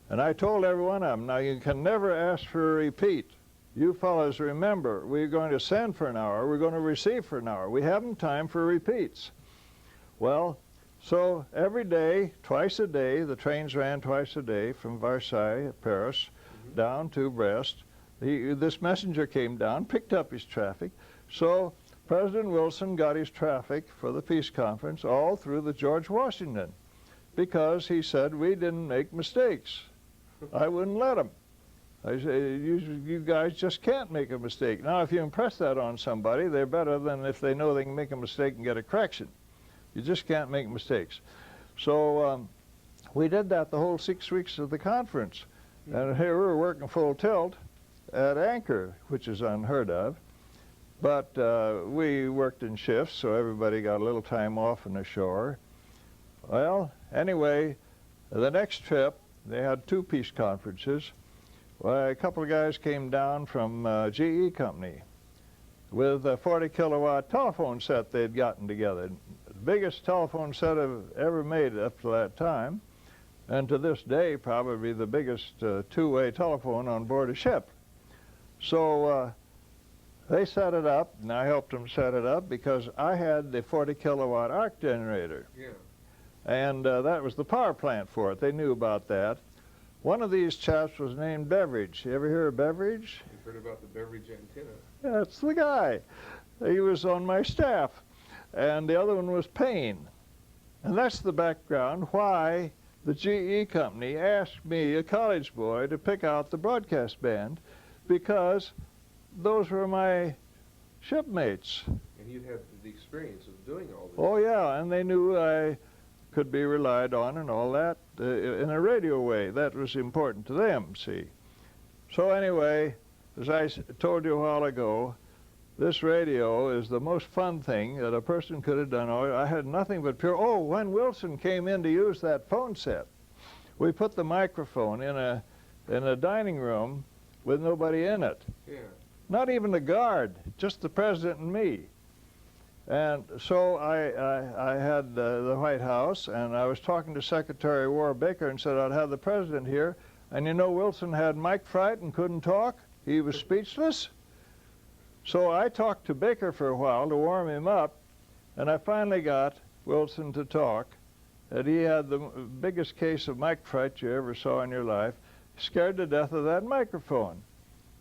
Speaker 1: And I told every one of them, now you can never ask for a repeat. You fellas remember, we're going to send for an hour, we're going to receive for an hour. We haven't time for repeats. Well, so every day, twice a day, the trains ran twice a day from Versailles, Paris, down to Brest. This messenger came down, picked up his traffic. So President Wilson got his traffic for the peace conference all through the George Washington, because he said we didn't make mistakes. I wouldn't let him. I say, you guys just can't make a mistake. Now, if you impress that on somebody, they're better than if they know they can make a mistake and get a correction. You just can't make mistakes. So we did that the whole 6 weeks of the conference. And here we were working full tilt at anchor, which is unheard of. But we worked in shifts, so everybody got a little time off on the shore. Well, anyway, the next trip, they had 2 peace conferences. Well, a couple of guys came down from GE Company with a 40-kilowatt telephone set they'd gotten together. The biggest telephone set I've ever made up to that time, and to this day probably the biggest two-way telephone on board a ship. So they set it up, and I helped them set it up because I had the 40-kilowatt arc generator. Yeah. And that was the power plant for it. They knew about that. One of these chaps was named Beveridge. You ever hear of Beveridge?
Speaker 2: You've heard about the Beveridge antenna.
Speaker 1: That's the guy. He was on my staff. And the other one was Payne. And that's the background why the GE company asked me, a college boy, to pick out the broadcast band, because those were my shipmates.
Speaker 2: And you'd had the experience of doing all this.
Speaker 1: Oh, yeah, and they knew I could be relied on and all that in a radio way. That was important to them, see. So anyway, as I told you a while ago, this radio is the most fun thing that a person could have done. I had nothing but pure, oh, when Wilson came in to use that phone set, we put the microphone in a dining room with nobody in it. Yeah. Not even the guard, just the president and me. And so I had the White House, and I was talking to Secretary of War Baker and said I'd have the president here. And you know, Wilson had mic fright and couldn't talk. He was speechless. So I talked to Baker for a while to warm him up, and I finally got Wilson to talk. And he had the biggest case of mic fright you ever saw in your life, scared to death of that microphone.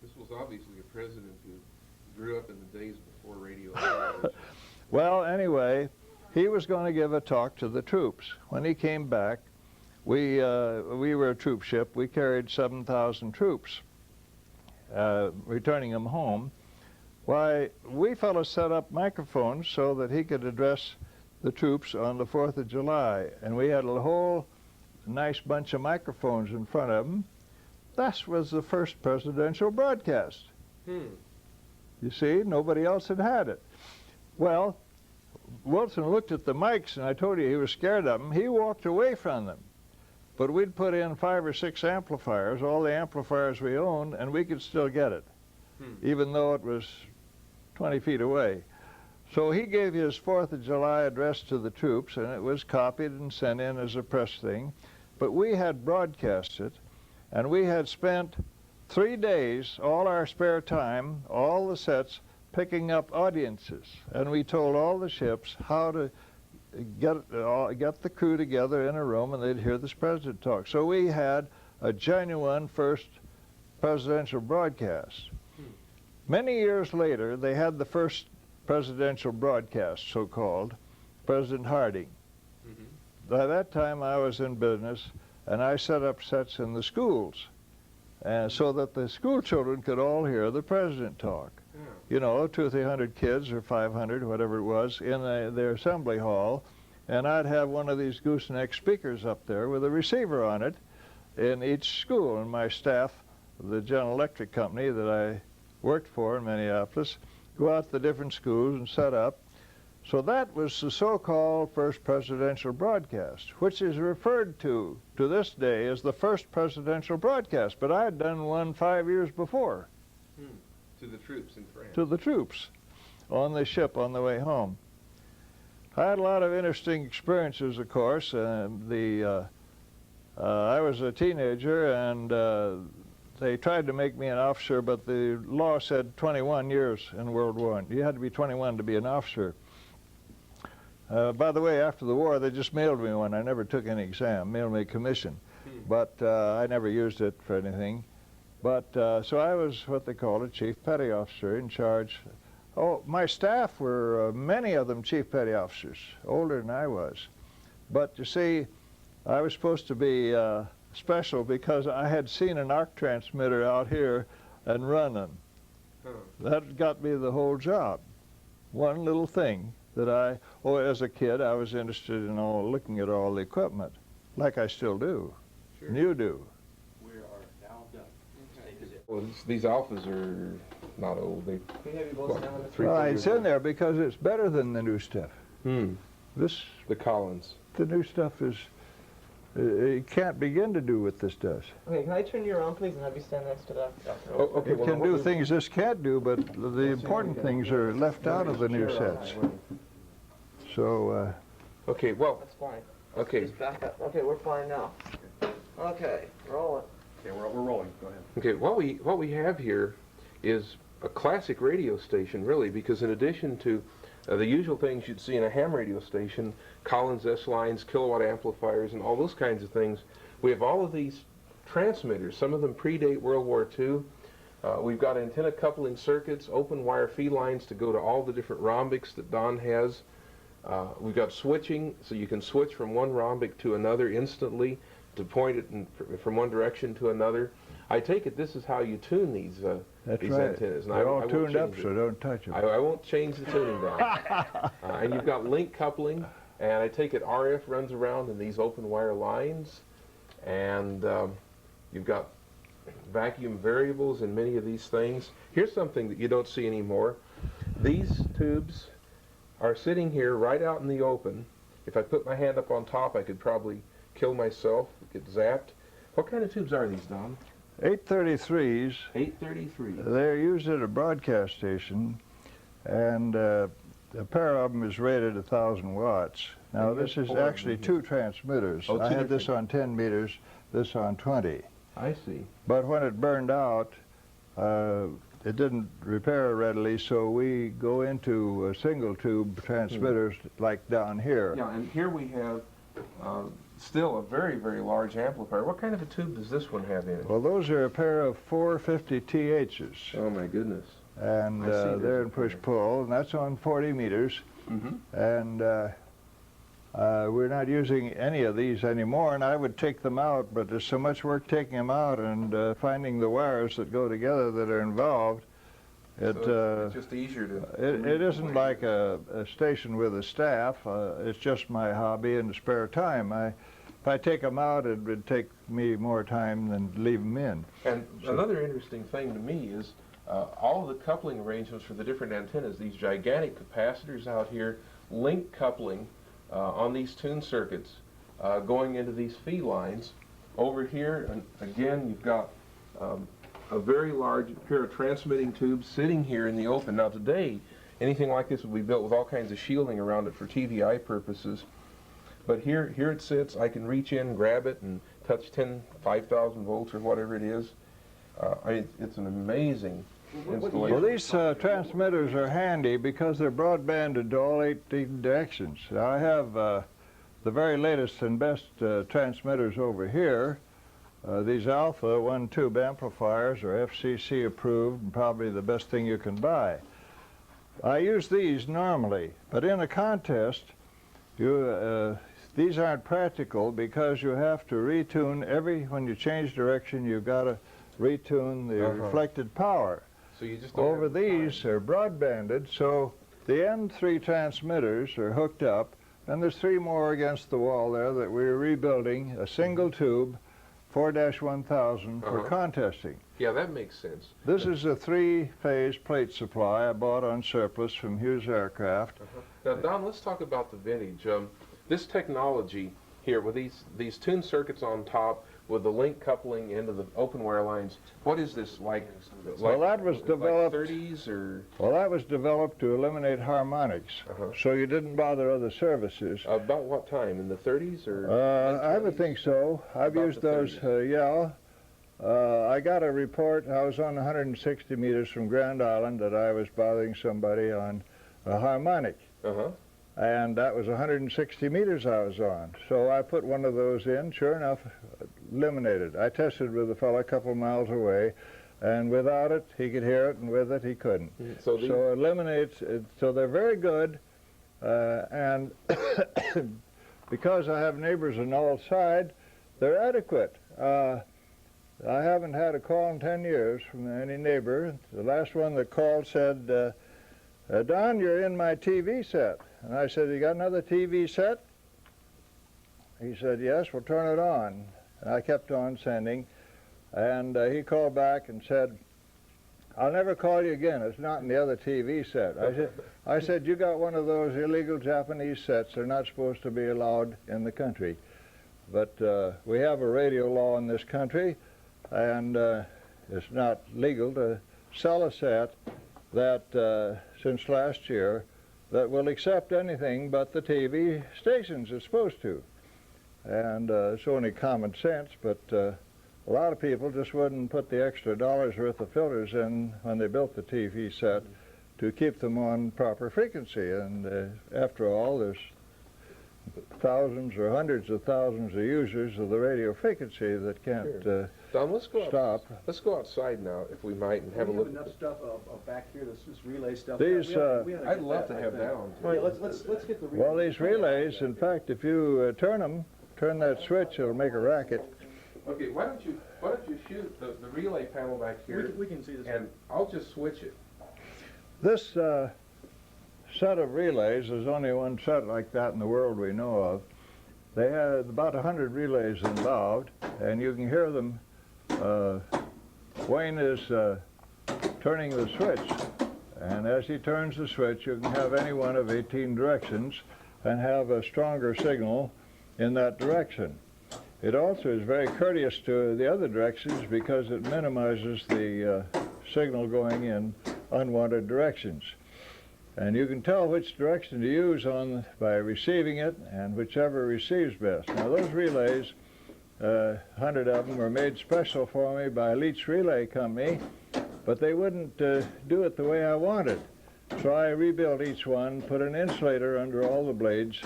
Speaker 2: This was obviously a president who grew up in the days before radio.
Speaker 1: Well, anyway, he was going to give a talk to the troops. When he came back, we were a troop ship. We carried 7,000 troops, returning them home. Why, we fellows set up microphones so that he could address the troops on the 4th of July. And we had a whole nice bunch of microphones in front of him. That was the first presidential broadcast. You see, nobody else had had it. Well, Wilson looked at the mics, and I told you he was scared of them. He walked away from them. But we'd put in 5 or 6 amplifiers, all the amplifiers we owned, and we could still get it, even though it was 20 feet away. So he gave his 4th of July address to the troops, and it was copied and sent in as a press thing. But we had broadcast it, and we had spent 3 days, all our spare time, all the sets, picking up audiences. And we told all the ships how to get the crew together in a room, and they'd hear this president talk. So we had a genuine first presidential broadcast. Many years later, they had the first presidential broadcast, so-called, President Harding. By that time, I was in business, and I set up sets in the schools, so that the school children could all hear the president talk. You know, 200 or 300 kids, or 500, whatever it was, in their assembly hall, and I'd have one of these gooseneck speakers up there with a receiver on it in each school. And my staff, the General Electric Company that I worked for in Minneapolis, go out to the different schools and set up. So that was the so-called first presidential broadcast, which is referred to this day as the first presidential broadcast. But I had done one 5 years before.
Speaker 2: To the troops in France.
Speaker 1: To the troops on the ship on the way home. I had a lot of interesting experiences, of course. I was a teenager, and they tried to make me an officer, but the law said 21 years in World War I. You had to be 21 to be an officer. By the way, after the war, they just mailed me one. I never took any exam, mailed me a commission. But I never used it for anything. But so I was what they called a chief petty officer in charge. Oh, my staff were, many of them chief petty officers, older than I was. But you see, I was supposed to be special because I had seen an arc transmitter out here and run them. That got me the whole job. One little thing that as a kid, I was interested in looking at all the equipment, like I still do.
Speaker 2: Sure.
Speaker 1: And you do.
Speaker 3: We are now done.
Speaker 2: Well, these alphas are not old. They
Speaker 4: Can we have you both stand on the
Speaker 2: Three
Speaker 1: Well,
Speaker 2: fingers
Speaker 1: it's in
Speaker 2: in.
Speaker 1: there because it's better than the new stuff. This,
Speaker 2: the Collins.
Speaker 1: the new stuff is, you can't begin to do what this does.
Speaker 4: Okay, can I turn you around, please, and have you stand next to that?
Speaker 2: Oh, okay.
Speaker 1: It
Speaker 2: well,
Speaker 1: can
Speaker 2: what
Speaker 1: do
Speaker 2: we-
Speaker 1: things this can't do, but the important things are left out of the new sets. So,
Speaker 2: Okay. Well.
Speaker 4: That's fine.
Speaker 2: Okay.
Speaker 4: Just back up. Okay, we're fine now. Okay, roll it.
Speaker 3: Okay, we're rolling. Go ahead.
Speaker 2: Okay. What we have here is a classic radio station, really, because in addition to the usual things you'd see in a ham radio station, Collins S lines, kilowatt amplifiers, and all those kinds of things, we have all of these transmitters. Some of them predate World War II. We've got antenna coupling circuits, open wire feed lines to go to all the different rhombics that Don has. We've got switching, so you can switch from one rhombic to another instantly to point it from one direction to another. I take it this is how you tune these
Speaker 1: that's
Speaker 2: these
Speaker 1: right.
Speaker 2: antennas. And
Speaker 1: They're
Speaker 2: I
Speaker 1: all
Speaker 2: won't
Speaker 1: tuned up,
Speaker 2: change it.
Speaker 1: so don't touch them.
Speaker 2: I won't change the tuning down. And you've got link coupling, and I take it RF runs around in these open wire lines, and you've got vacuum variables in many of these things. Here's something that you don't see anymore. These tubes are sitting here right out in the open. If I put my hand up on top, I could probably kill myself, get zapped. What kind of tubes are these, Don?
Speaker 1: 833s,
Speaker 2: 833.
Speaker 1: they're used at a broadcast station, and a pair of them is rated 1,000 watts. Now
Speaker 2: And
Speaker 1: this
Speaker 2: there's
Speaker 1: is
Speaker 2: four of
Speaker 1: actually
Speaker 2: them
Speaker 1: two transmitters.
Speaker 2: Oh,
Speaker 1: I
Speaker 2: two
Speaker 1: had this
Speaker 2: different-
Speaker 1: on 10 meters, this on 20.
Speaker 2: I see.
Speaker 1: But when it burned out, it didn't repair readily, so we go into single tube transmitters like down here.
Speaker 2: Yeah, and here we have still a very, very large amplifier. What kind of a tube does this one have in it?
Speaker 1: Well, those are a pair of 450 THs,
Speaker 2: Oh my goodness.
Speaker 1: and
Speaker 2: I see
Speaker 1: they're
Speaker 2: there's
Speaker 1: in
Speaker 2: a pair.
Speaker 1: push-pull, and that's on 40 meters. And we're not using any of these anymore, and I would take them out, but there's so much work taking them out and finding the wires that go together that are involved.
Speaker 2: So it's just easier to...
Speaker 1: It isn't like a station with a staff. It's just my hobby and spare time. If I take them out, it would take me more time than leave them in.
Speaker 2: And another interesting thing to me is all of the coupling arrangements for the different antennas, these gigantic capacitors out here, link coupling on these tune circuits going into these feed lines. Over here, and again, you've got a very large pair of transmitting tubes sitting here in the open. Now today, anything like this would be built with all kinds of shielding around it for TVI purposes. But here it sits. I can reach in, grab it, and touch 5,000 volts or whatever it is. It's an amazing installation.
Speaker 1: Well, these transmitters are handy because they're broadbanded to all 18 directions. Now, I have the very latest and best transmitters over here. These Alpha one-tube amplifiers are FCC approved and probably the best thing you can buy. I use these normally, but in a contest, these aren't practical because you have to retune when you change direction, you've got to retune the reflected power.
Speaker 2: So you just don't
Speaker 1: Over
Speaker 2: have the time.
Speaker 1: these are broadbanded, so the N3 transmitters are hooked up, and there's 3 more against the wall there that we're rebuilding, a single tube, 4-1000 for contesting.
Speaker 2: Yeah, that makes sense.
Speaker 1: This is a 3-phase plate supply I bought on surplus from Hughes Aircraft.
Speaker 2: Now, Don, let's talk about the vintage. This technology here with these tune circuits on top with the link coupling into the open wire lines, what is this like?
Speaker 1: Well, that was developed.
Speaker 2: Like 30s or?
Speaker 1: Well, that was developed to eliminate harmonics, so you didn't bother other services.
Speaker 2: About what time? In the 30s or?
Speaker 1: I would think so. I've
Speaker 2: About
Speaker 1: used
Speaker 2: the
Speaker 1: those,
Speaker 2: 30s.
Speaker 1: yeah. I got a report. I was on 160 meters from Grand Island that I was bothering somebody on a harmonic. and that was 160 meters I was on. So I put one of those in, sure enough, eliminated. I tested with a fellow a couple of miles away, and without it, he could hear it, and with it, he couldn't. So it eliminates, so they're very good, and because I have neighbors on all sides, they're adequate. I haven't had a call in 10 years from any neighbor. The last one that called said, Don, you're in my TV set. And I said, you got another TV set? He said, yes, we'll turn it on. And I kept on sending, and he called back and said, I'll never call you again. It's not in the other TV set. I said, you got one of those illegal Japanese sets. They're not supposed to be allowed in the country. But we have a radio law in this country, and it's not legal to sell a set that, since last year, that will accept anything but the TV stations it's supposed to. And it's only common sense, but a lot of people just wouldn't put the extra dollars worth of filters in when they built the TV set to keep them on proper frequency. And after all, there's thousands or hundreds of thousands of users of the radio frequency that can't
Speaker 2: Don, let's go
Speaker 1: stop.
Speaker 2: Let's go outside now, if we might, and have a look.
Speaker 3: Enough stuff back here, this relay stuff.
Speaker 1: These,
Speaker 2: I'd love to have that on.
Speaker 3: Right, let's get the relay.
Speaker 1: Well, these relays, in fact, if you turn that switch, it'll make a racket.
Speaker 2: Okay, why don't you shoot the relay panel back here?
Speaker 3: We can see this.
Speaker 2: And I'll just switch it.
Speaker 1: This set of relays, there's only one set like that in the world we know of. They had about 100 relays involved, and you can hear them. Wayne is turning the switch, and as he turns the switch, you can have any one of 18 directions and have a stronger signal in that direction. It also is very courteous to the other directions because it minimizes the signal going in unwanted directions. And you can tell which direction to use by receiving it, and whichever receives best. Now those relays, 100 of them were made special for me by Leach Relay Company, but they wouldn't do it the way I wanted. So I rebuilt each one, put an insulator under all the blades,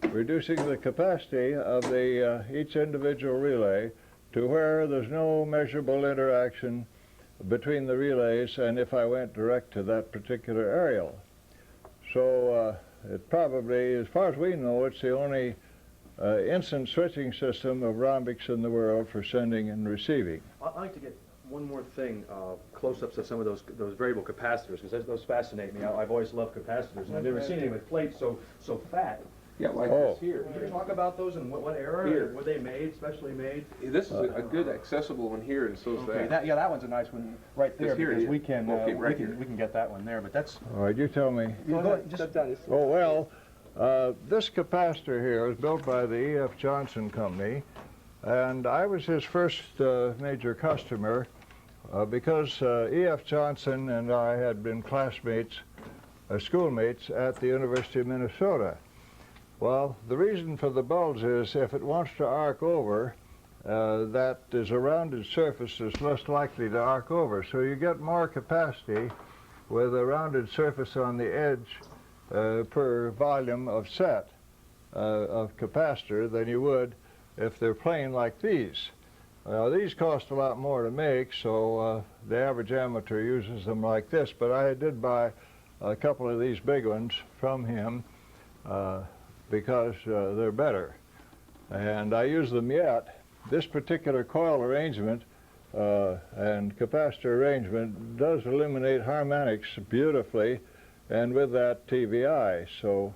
Speaker 1: reducing the capacity of each individual relay to where there's no measurable interaction between the relays and if I went direct to that particular aerial. So it probably, as far as we know, it's the only instant switching system of rhombics in the world for sending and receiving.
Speaker 3: I'd like to get one more thing, close-ups of some of those variable capacitors, because those fascinate me. I've always loved capacitors, and I've never seen any with plates so fat.
Speaker 2: Yeah, like this here.
Speaker 3: Can you talk about those and what era?
Speaker 2: Here.
Speaker 3: Were they made, specially made?
Speaker 2: This is a good accessible one here, and so's
Speaker 3: Okay,
Speaker 2: that.
Speaker 3: that one's a nice one right there,
Speaker 2: Here,
Speaker 3: because
Speaker 2: yeah.
Speaker 3: we can
Speaker 2: Okay, right
Speaker 3: we
Speaker 2: here.
Speaker 3: can get that one there. But that's
Speaker 1: All right, you tell me. Oh, well, this capacitor here was built by the E.F. Johnson Company, and I was his first major customer because E.F. Johnson and I had been classmates, schoolmates at the University of Minnesota. Well, the reason for the bulge is if it wants to arc over, that is a rounded surface is less likely to arc over. So you get more capacity with a rounded surface on the edge per volume of set of capacitor than you would if they're plain like these. These cost a lot more to make, so the average amateur uses them like this, but I did buy a couple of these big ones from him because they're better. And I use them yet. This particular coil arrangement and capacitor arrangement does eliminate harmonics beautifully, and with that TVI, so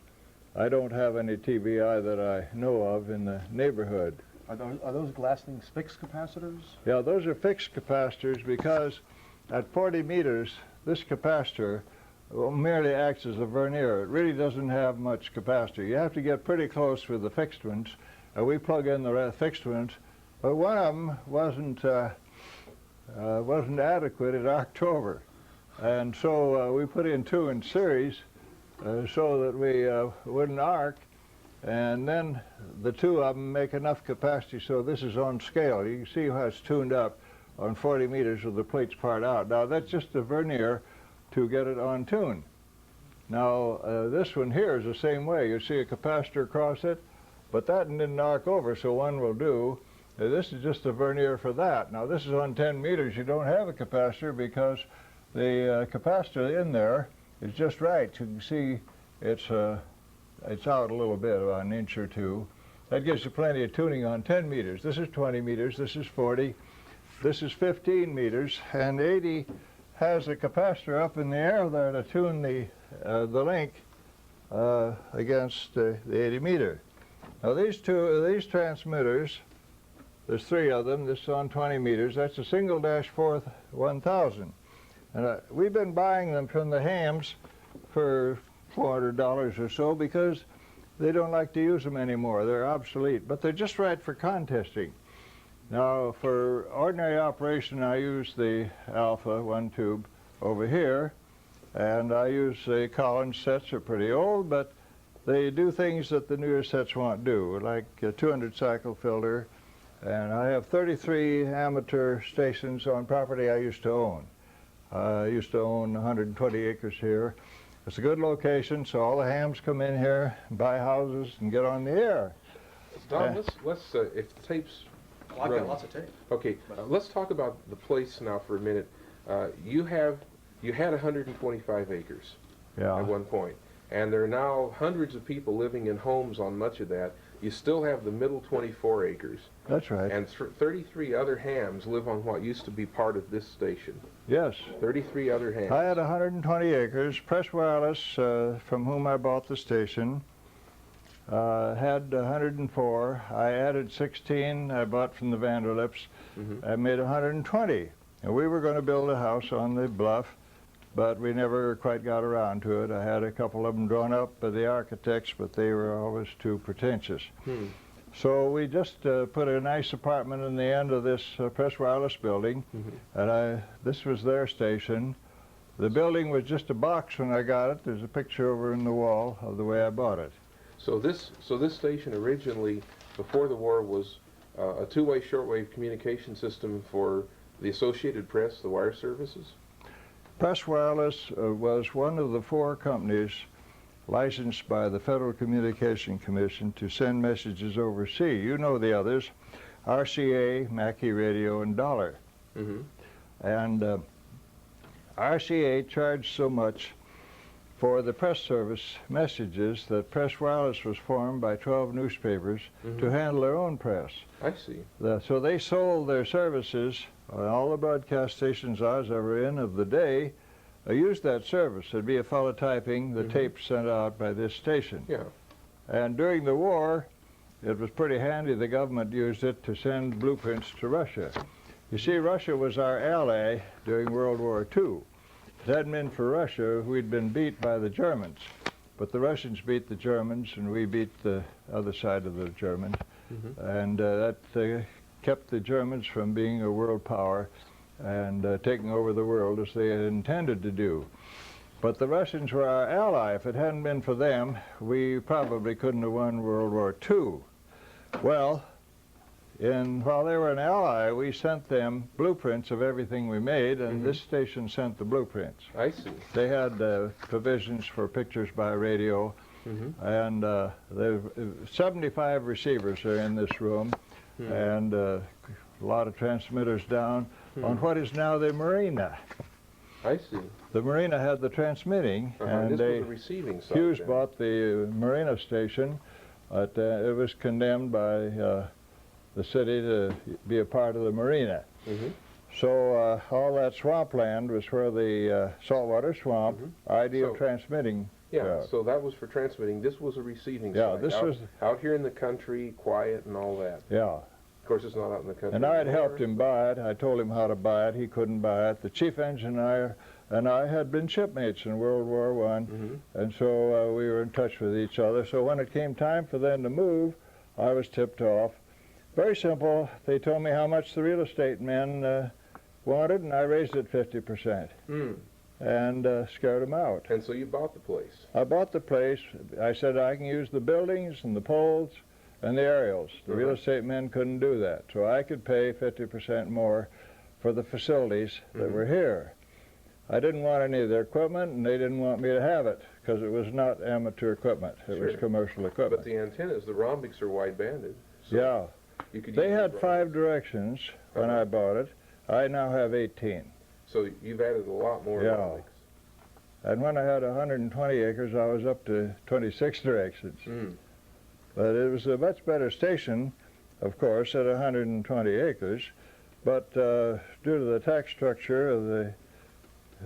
Speaker 1: I don't have any TVI that I know of in the neighborhood.
Speaker 3: are those glassing fixed capacitors?
Speaker 1: Yeah, those are fixed capacitors because at 40 meters, this capacitor merely acts as a vernier. It really doesn't have much capacity. You have to get pretty close with the fixed ones. We plug in the fixed ones, but one of them wasn't adequate at October. And so we put in two in series so that we wouldn't arc, and then the two of them make enough capacity so this is on scale. You can see how it's tuned up on 40 meters with the plates part out. Now that's just a vernier to get it on tune. Now, this one here is the same way. You see a capacitor across it, but that didn't arc over, so one will do. This is just a vernier for that. Now, this is on 10 meters. You don't have a capacitor because the capacitor in there is just right. You can see it's out a little bit, about an inch or two. That gives you plenty of tuning on 10 meters. This is 20 meters, this is 40, this is 15 meters, and 80 has a capacitor up in the air there to tune the link against the 80 meter. Now these transmitters, there's 3 of them. This is on 20 meters. That's a single dash 4 1000. And we've been buying them from the hams for $400 or so because they don't like to use them anymore. They're obsolete, but they're just right for contesting. Now, for ordinary operation, I use the Alpha 1 tube over here, and I use the Collins sets. Are pretty old, but they do things that the newer sets won't do, like a 200 cycle filter, and I have 33 amateur stations on property I used to own. I used to own 120 acres here. It's a good location, so all the hams come in here, buy houses, and get on the air.
Speaker 2: Don, let's if the tapes.
Speaker 3: Well, I've got lots of tape.
Speaker 2: Okay, let's talk about the place now for a minute. You had 125 acres at one point, and there are now hundreds of people living in homes on much of that. You still have the middle 24 acres.
Speaker 1: That's right.
Speaker 2: And 33 other hams live on what used to be part of this station.
Speaker 1: Yes.
Speaker 2: 33 other hams.
Speaker 1: I had 120 acres. Press Wallace, from whom I bought the station, had 104. I added 16 I bought from the Vanderlips. I made 120. And we were going to build a house on the bluff, but we never quite got around to it. I had a couple of them drawn up by the architects, but they were always too pretentious. So we just put a nice apartment in the end of this Press Wireless building, and this was their station. The building was just a box when I got it. There's a picture over in the wall of the way I bought it.
Speaker 2: So this station originally, before the war, was a two-way shortwave communication system for the Associated Press, the wire services?
Speaker 1: Press Wireless was one of the 4 companies licensed by the Federal Communication Commission to send messages overseas. You know the others, RCA, Mackey Radio, and Dollar. And RCA charged so much for the press service messages that Press Wireless was formed by 12 newspapers to handle their own press.
Speaker 2: I see.
Speaker 1: So they sold their services on all the broadcast stations I was ever in of the day. I used that service. There'd be a fellow typing the tapes sent out by this station.
Speaker 2: Yeah.
Speaker 1: And during the war, it was pretty handy. The government used it to send blueprints to Russia. You see, Russia was our ally during World War II. If it hadn't been for Russia, we'd been beat by the Germans. But the Russians beat the Germans, and we beat the other side of the Germans. And that kept the Germans from being a world power and taking over the world as they had intended to do. But the Russians were our ally. If it hadn't been for them, we probably couldn't have won World War II. Well, while they were an ally, we sent them blueprints of everything we made, and this station sent the blueprints.
Speaker 2: I see.
Speaker 1: They had provisions for pictures by radio, and there 75 receivers are in this room, and a lot of transmitters down on what is now the marina.
Speaker 2: I see.
Speaker 1: The marina had the transmitting, and
Speaker 2: this was the receiving side.
Speaker 1: Hughes
Speaker 2: then.
Speaker 1: bought the marina station, but it was condemned by the city to be a part of the marina. So all that swampland was where the saltwater swamp, ideal transmitting.
Speaker 2: Yeah, so that was for transmitting. This was a receiving
Speaker 1: Yeah,
Speaker 2: side.
Speaker 1: this was
Speaker 2: out here in the country, quiet and all that.
Speaker 1: Yeah.
Speaker 2: Of course, it's not out in the country.
Speaker 1: And I had
Speaker 2: anymore.
Speaker 1: helped him buy it. I told him how to buy it. He couldn't buy it. The chief engineer and I had been shipmates in World War I, and so we were in touch with each other. So when it came time for them to move, I was tipped off. Very simple. They told me how much the real estate men wanted, and I raised it 50%. And scared them out.
Speaker 2: And so you bought the place.
Speaker 1: I bought the place. I said I can use the buildings and the poles and the aerials. The real estate men couldn't do that. So I could pay 50% more for the facilities that were here. I didn't want any of their equipment, and they didn't want me to have it because it was not amateur equipment. It was
Speaker 2: Sure.
Speaker 1: commercial equipment.
Speaker 2: But the antennas, the rhombics are wide banded. So
Speaker 1: Yeah.
Speaker 2: you could
Speaker 1: They
Speaker 2: use
Speaker 1: had
Speaker 2: the
Speaker 1: 5
Speaker 2: rhombics.
Speaker 1: directions when I bought it. I now have 18.
Speaker 2: So you've added a lot more
Speaker 1: Yeah.
Speaker 2: rhombics.
Speaker 1: And when I had 120 acres, I was up to 26 directions.
Speaker 2: Mm.
Speaker 1: But it was a much better station, of course, at 120 acres. But due to the tax structure of the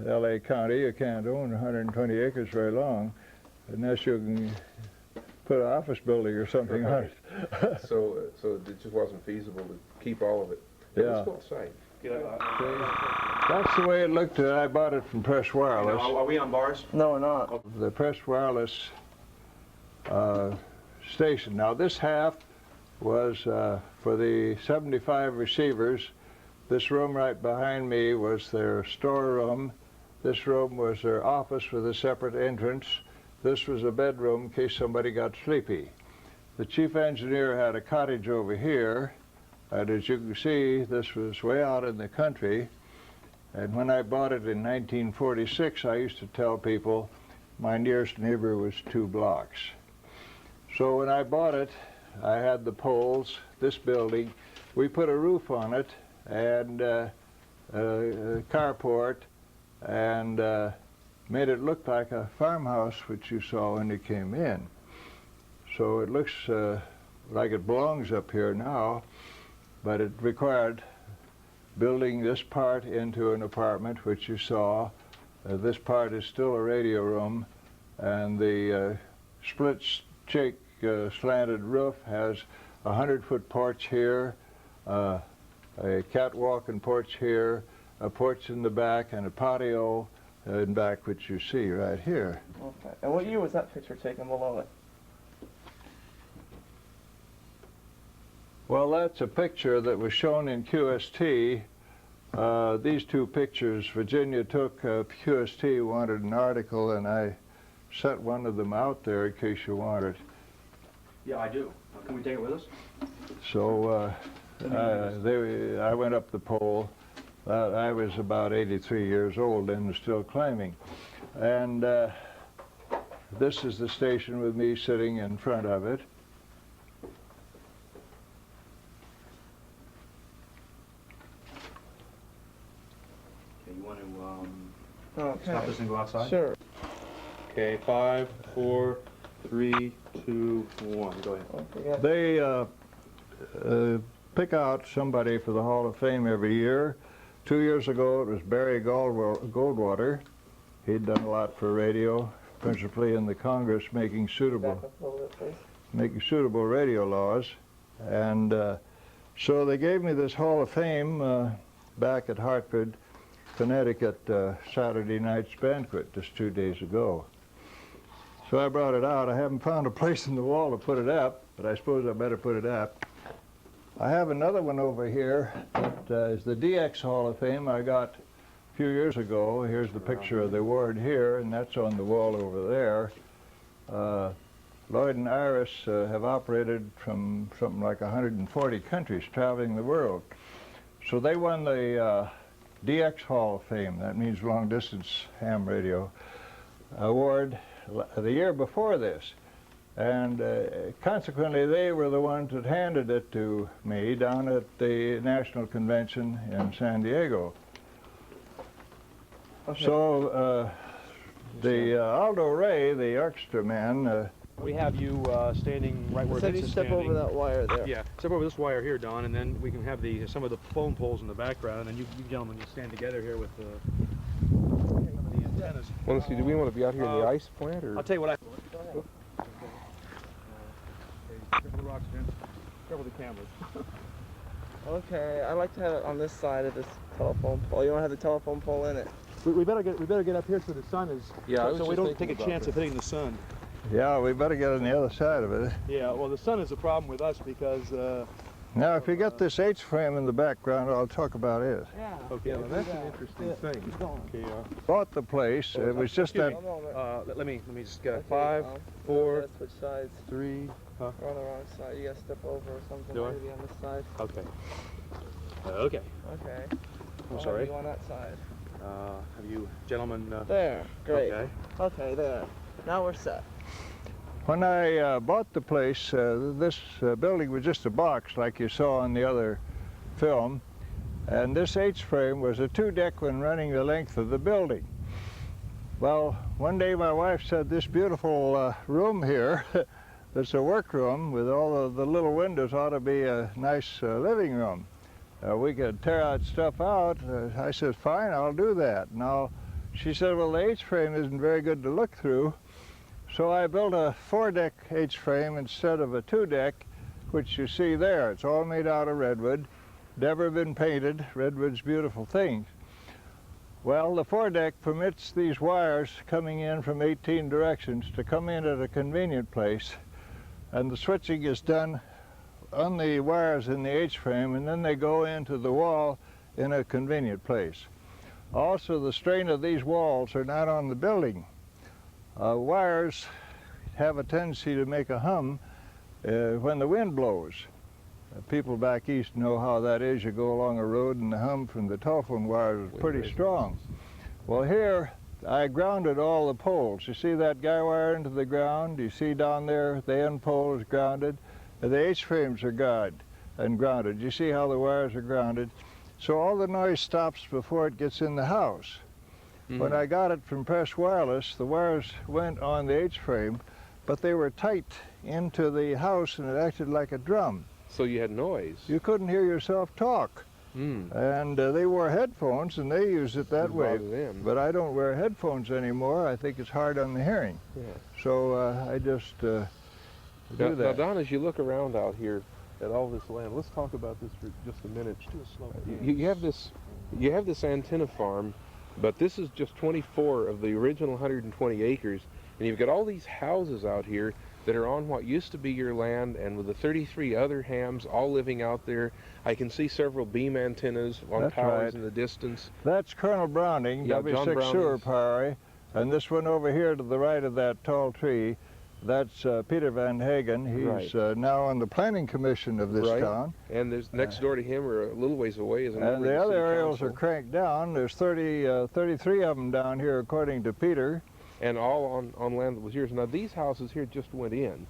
Speaker 1: L.A. County, you can't own 120 acres very long unless you can put an office building or something on it.
Speaker 2: So it just wasn't feasible to keep all of it.
Speaker 1: Yeah.
Speaker 2: Let's go outside.
Speaker 1: That's the way it looked. I bought it from Press Wireless.
Speaker 3: Are we on bars?
Speaker 4: No, we're not.
Speaker 1: The Press Wireless station. Now this half was for the 75 receivers. This room right behind me was their storeroom. This room was their office with a separate entrance. This was a bedroom in case somebody got sleepy. The chief engineer had a cottage over here, and as you can see, this was way out in the country. And when I bought it in 1946, I used to tell people my nearest neighbor was 2 blocks. So when I bought it, I had the poles, this building. We put a roof on it and a carport, and made it look like a farmhouse which you saw when you came in. So it looks like it belongs up here now, but it required building this part into an apartment which you saw. This part is still a radio room, and the split shake slanted roof has a 100-foot porch here, a catwalk and porch here, a porch in the back, and a patio in back, which you see right here.
Speaker 4: Okay. And what year was that picture taken below it?
Speaker 1: Well, that's a picture that was shown in QST. These 2 pictures Virginia took, QST wanted an article, and I set one of them out there in case you want it.
Speaker 3: Yeah, I do. Can we take it with us?
Speaker 1: So I went up the pole. I was about 83 years old and was still climbing. And this is the station with me sitting in front of it.
Speaker 3: Okay, you want to
Speaker 4: Okay.
Speaker 3: stop this and go outside?
Speaker 4: Sure.
Speaker 3: Okay, 5, 4, 3, 2, 1. Go ahead.
Speaker 4: Don't forget.
Speaker 1: They pick out somebody for the Hall of Fame every year. 2 years ago, it was Barry Goldwater. He'd done a lot for radio, principally in the Congress, making
Speaker 4: Back
Speaker 1: suitable
Speaker 4: up a little bit, please.
Speaker 1: radio laws. And so they gave me this Hall of Fame back at Hartford, Connecticut, Saturday night's banquet just 2 days ago. So I brought it out. I haven't found a place in the wall to put it up, but I suppose I better put it up. I have another one over here that is the DX Hall of Fame I got a few years ago. Here's the picture of the award here, and that's on the wall over there. Lloyd and Iris have operated from something like 140 countries, traveling the world. So they won the DX Hall of Fame, that means long distance ham radio, award the year before this. And consequently, they were the ones that handed it to me down at the National Convention in San Diego.
Speaker 4: Okay.
Speaker 1: So the Aldo Ray, the orchestra man,
Speaker 3: We have you standing right where
Speaker 4: Said
Speaker 3: Vince
Speaker 4: you
Speaker 3: is
Speaker 4: step
Speaker 3: standing.
Speaker 4: over that wire there.
Speaker 3: Yeah, step over this wire here, Don, and then we can have some of the phone poles in the background, and you gentlemen can stand together here with some of the antennas.
Speaker 2: Want to see? Do we want to be out here in the ice plant, or?
Speaker 3: I'll tell you what I...
Speaker 4: Go ahead.
Speaker 3: Careful the rocks, Vince. Careful the cameras.
Speaker 4: Okay, I like to have it on this side of this telephone pole. You don't have the telephone pole in it.
Speaker 3: We better get up here so the sun is...
Speaker 2: Yeah, I was
Speaker 3: so we
Speaker 2: just
Speaker 3: don't
Speaker 2: thinking
Speaker 3: take a
Speaker 2: about
Speaker 3: chance
Speaker 2: that.
Speaker 3: of hitting the sun.
Speaker 1: yeah, we better get on the other side of it.
Speaker 3: Yeah, well, the sun is a problem with us because...
Speaker 1: Now, if you get this H frame in the background, I'll talk about it.
Speaker 4: Yeah.
Speaker 3: Okay, well, that's an interesting thing.
Speaker 4: Keep going.
Speaker 3: Okay,
Speaker 1: Bought the place. It was just
Speaker 3: Excuse
Speaker 1: that.
Speaker 3: me.
Speaker 4: One moment.
Speaker 3: let me just go.
Speaker 4: Okay,
Speaker 3: 5,
Speaker 4: you
Speaker 3: 4,
Speaker 4: gotta switch sides.
Speaker 3: 3...
Speaker 4: We're on the wrong side. You gotta step over or something.
Speaker 3: Do I?
Speaker 4: Maybe on this side.
Speaker 3: Okay. Okay.
Speaker 4: Okay.
Speaker 3: I'm
Speaker 4: I'll
Speaker 3: sorry.
Speaker 4: have you on that side.
Speaker 3: Have you gentlemen?
Speaker 4: There, great.
Speaker 3: Okay.
Speaker 4: Okay, there. Now we're set.
Speaker 1: When I bought the place, this building was just a box like you saw on the other film, and this H-frame was a 2-deck one running the length of the building. Well, one day my wife said, this beautiful room here, that's a workroom with all of the little windows, ought to be a nice living room. We could tear that stuff out. I said, fine, I'll do that. Now, she said, well, the H-frame isn't very good to look through. So I built a 4-deck H-frame instead of a 2-deck, which you see there. It's all made out of redwood, never been painted. Redwood's beautiful thing. Well, the 4-deck permits these wires coming in from 18 directions to come in at a convenient place, and the switching is done on the wires in the H-frame, and then they go into the wall in a convenient place. Also, the strain of these walls are not on the building. Wires have a tendency to make a hum when the wind blows. People back east know how that is. You go along a road and the hum from the telephone wires is pretty strong. Well, here I grounded all the poles. You see that guy wire into the ground? You see down there the end pole is grounded. The H-frames are grounded. You see how the wires are grounded? So all the noise stops before it gets in the house. Mm-hmm. When I got it from Press Wireless, the wires went on the H-frame, but they were tight into the house and it acted like a drum.
Speaker 2: So you had noise.
Speaker 1: You couldn't hear yourself talk. And they wore headphones and they used it that way. But I don't wear headphones anymore. I think it's hard on the hearing. Yeah. So I just do that.
Speaker 2: Now, Don, as you look around out here at all this land, let's talk about this for just a minute. You have this antenna farm, but this is just 24 of the original 120 acres, and you've got all these houses out here that are on what used to be your land, and with the 33 other hams all living out there. I can see several beam antennas on towers in the distance.
Speaker 1: That's Colonel Browning, W6 sewer Prairie, and this one over here to the right of that tall tree, that's Peter Van Hagen. He's now on the planning commission of this town.
Speaker 2: And there's next door to him, or a little ways away, is another.
Speaker 1: And the other aerials are cranked down. There's 33 of them down here, according to Peter.
Speaker 2: And all on land that was yours. Now these houses here just went in.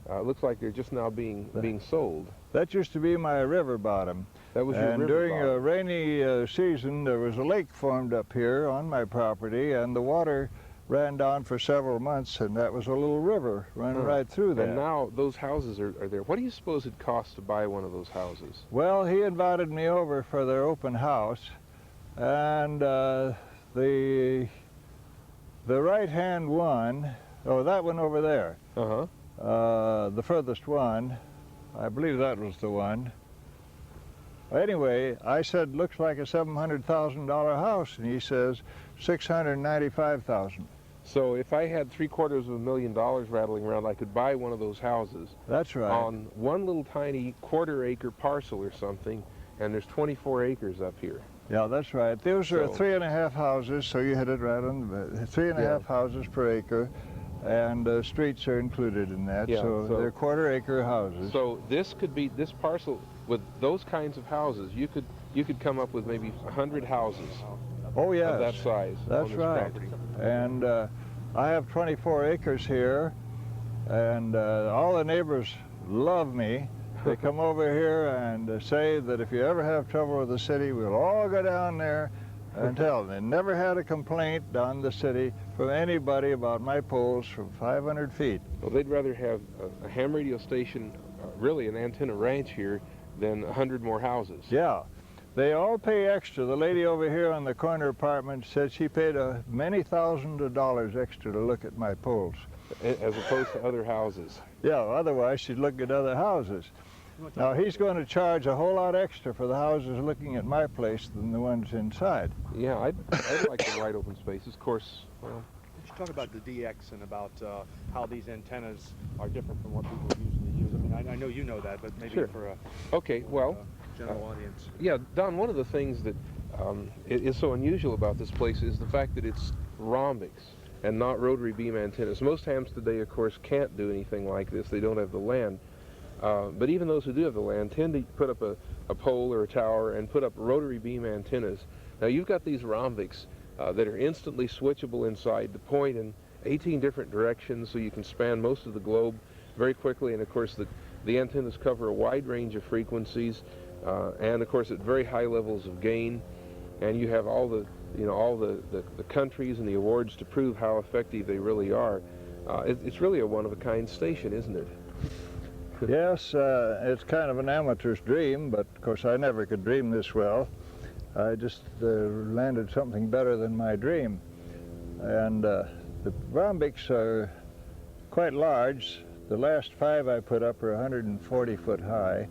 Speaker 2: It looks like they're just now being sold.
Speaker 1: That used to be my river bottom.
Speaker 2: That was your river
Speaker 1: during
Speaker 2: bottom.
Speaker 1: a rainy season, there was a lake formed up here on my property, and the water ran down for several months, and that was a little river running right through there.
Speaker 2: And now those houses are there. What do you suppose it costs to buy one of those houses?
Speaker 1: Well, he invited me over for their open house, and the right-hand one, that one over there, the furthest one, I believe that was the one. Anyway, I said, looks like a $700,000 house, and he says $695,000.
Speaker 2: So if I had $750,000 rattling around, I could buy one of those houses.
Speaker 1: That's right.
Speaker 2: On one little tiny quarter-acre parcel or something, and there's 24 acres up here.
Speaker 1: Yeah, that's right. Those are 3.5 houses, so you hit it right on the 3.5 houses per acre, and streets are included in that, so they're quarter-acre houses.
Speaker 2: So this parcel, with those kinds of houses, you could come up with maybe 100 houses.
Speaker 1: Oh, yes.
Speaker 2: Of that size.
Speaker 1: That's
Speaker 2: on this
Speaker 1: right.
Speaker 2: property.
Speaker 1: And I have 24 acres here, and all the neighbors love me. They come over here and say that if you ever have trouble with the city, we'll all go down there and tell them. They never had a complaint down the city from anybody about my poles from 500 feet.
Speaker 2: Well, they'd rather have a ham radio station, really an antenna ranch here, than 100 more houses.
Speaker 1: Yeah. They all pay extra. The lady over here on the corner apartment said she paid many thousands of dollars extra to look at my poles.
Speaker 2: As opposed to other houses.
Speaker 1: Yeah, otherwise she'd look at other houses. Now he's going to charge a whole lot extra for the houses looking at my place than the ones inside.
Speaker 2: Yeah, I'd like the wide open spaces. Of course, well.
Speaker 3: You should talk about the DX and about how these antennas are different from what people usually use. I mean, I know you know that, but maybe for a general audience.
Speaker 2: Yeah, Don, one of the things that is so unusual about this place is the fact that it's rhombics and not rotary beam antennas. Most hams today, of course, can't do anything like this. They don't have the land. But even those who do have the land tend to put up a pole or a tower and put up rotary beam antennas. Now you've got these rhombics, that are instantly switchable inside to point in 18 different directions, so you can span most of the globe very quickly. And of course the antennas cover a wide range of frequencies, and of course at very high levels of gain. And you have all the countries and the awards to prove how effective they really are. It's really a one-of-a-kind station, isn't it?
Speaker 1: Yes, it's kind of an amateur's dream, but of course I never could dream this well. I just landed something better than my dream. And the rhombics are quite large. The last 5 I put up are 140 foot high,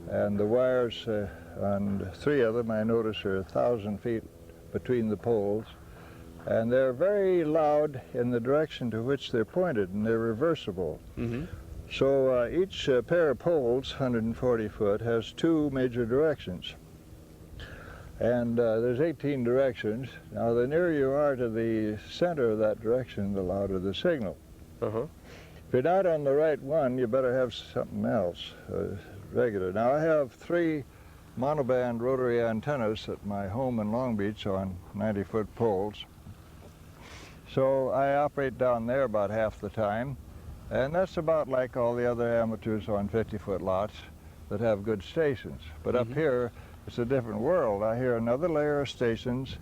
Speaker 1: and the wires on 3 of them I notice are 1,000 feet between the poles, and they're very loud in the direction to which they're pointed, and they're reversible.
Speaker 2: Mm-hmm.
Speaker 1: So each pair of poles, 140 foot, has 2 major directions. And there's 18 directions. Now, the nearer you are to the center of that direction, the louder the signal.
Speaker 2: Uh-huh.
Speaker 1: If you're not on the right one, you better have something else, regular. Now, I have 3 monoband rotary antennas at my home in Long Beach on 90-foot poles. So I operate down there about half the time. And that's about like all the other amateurs on 50-foot lots that have good stations. But up here, it's a different world. I hear another layer of stations,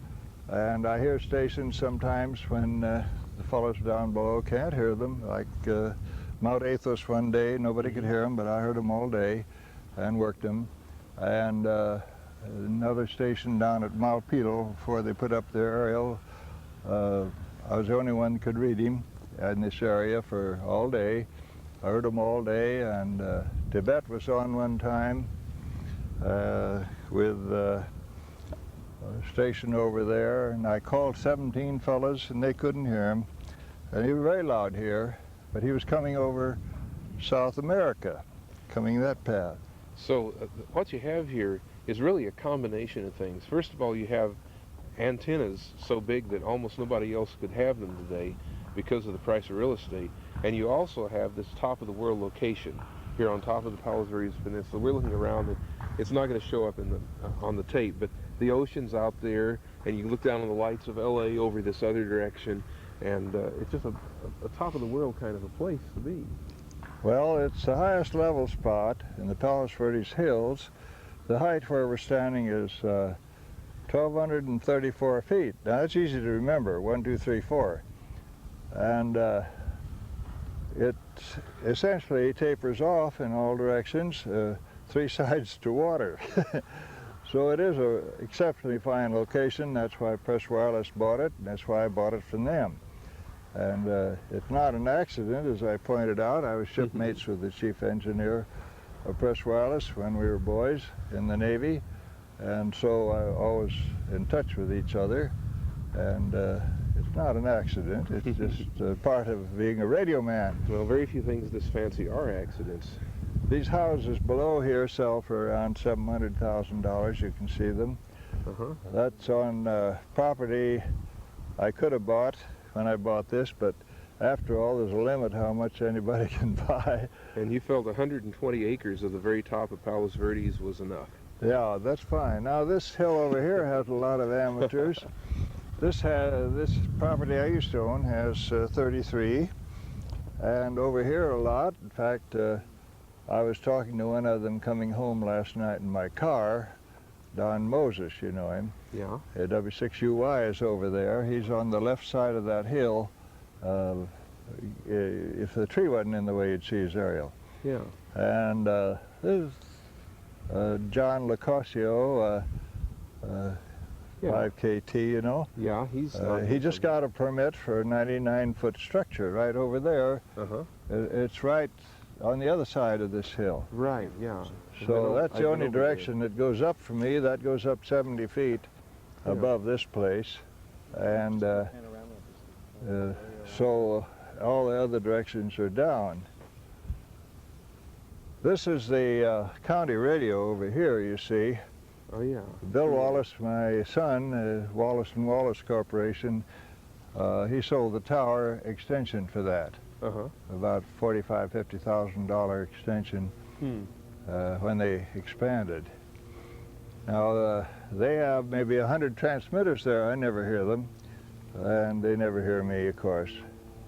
Speaker 1: and I hear stations sometimes when the fellows down below can't hear them, like Mount Athos one day. Nobody could hear them, but I heard them all day and worked them. And another station down at Malpito, before they put up their aerial, I was the only one that could read him in this area for all day. I heard them all day, and Tibet was on one time with a station over there, and I called 17 fellas and they couldn't hear him. And he was very loud here, but he was coming over South America, coming that path.
Speaker 2: So what you have here is really a combination of things. First of all, you have antennas so big that almost nobody else could have them today because of the price of real estate. And you also have this top-of-the-world location here on top of the Palos Verdes Peninsula. We're looking around, and it's not going to show up in on the tape, but the ocean's out there, and you look down on the lights of LA over this other direction, and it's just a top-of-the-world kind of a place to be.
Speaker 1: Well, it's the highest level spot in the Palos Verdes Hills. The height where we're standing is 1,234 feet. Now, that's easy to remember, 1, 2, 3, 4. And it essentially tapers off in all directions, 3 sides to water. So it is an exceptionally fine location. That's why Press Wireless bought it, and that's why I bought it from them. And it's not an accident, as I pointed out. I was shipmates with the chief engineer of Press Wireless when we were boys in the Navy, and so I was always in touch with each other. And it's not an accident. It's just part of being a radio man.
Speaker 2: Well, very few things this fancy are accidents.
Speaker 1: These houses below here sell for around $700,000. You can see them.
Speaker 2: Uh-huh.
Speaker 1: That's on property I could have bought when I bought this, but after all, there's a limit how much anybody can buy.
Speaker 2: And you felt 120 acres of the very top of Palos Verdes was enough.
Speaker 1: Yeah, that's fine. Now, this hill over here has a lot of amateurs. This property I used to own has 33, and over here a lot. In fact, I was talking to one of them coming home last night in my car, Don Moses, you know him.
Speaker 2: Yeah.
Speaker 1: W6UY is over there. He's on the left side of that hill. If the tree wasn't in the way, you'd see his aerial.
Speaker 2: Yeah.
Speaker 1: And this is John Locosio, 5KT, you know.
Speaker 2: Yeah,
Speaker 1: he just got a permit for a 99-foot structure right over there.
Speaker 2: Uh-huh.
Speaker 1: It's right on the other side of this hill.
Speaker 2: Right, yeah.
Speaker 1: So that's the only direction that goes up for me. That goes up 70 feet above this place. And so all the other directions are down. This is the county radio over here, you see.
Speaker 2: Oh, yeah.
Speaker 1: Bill Wallace, my son, Wallace and Wallace Corporation, he sold the tower extension for that.
Speaker 2: Uh-huh.
Speaker 1: About $45,000, $50,000 extension when they expanded. Now, they have maybe 100 transmitters there. I never hear them, and they never hear me, of course.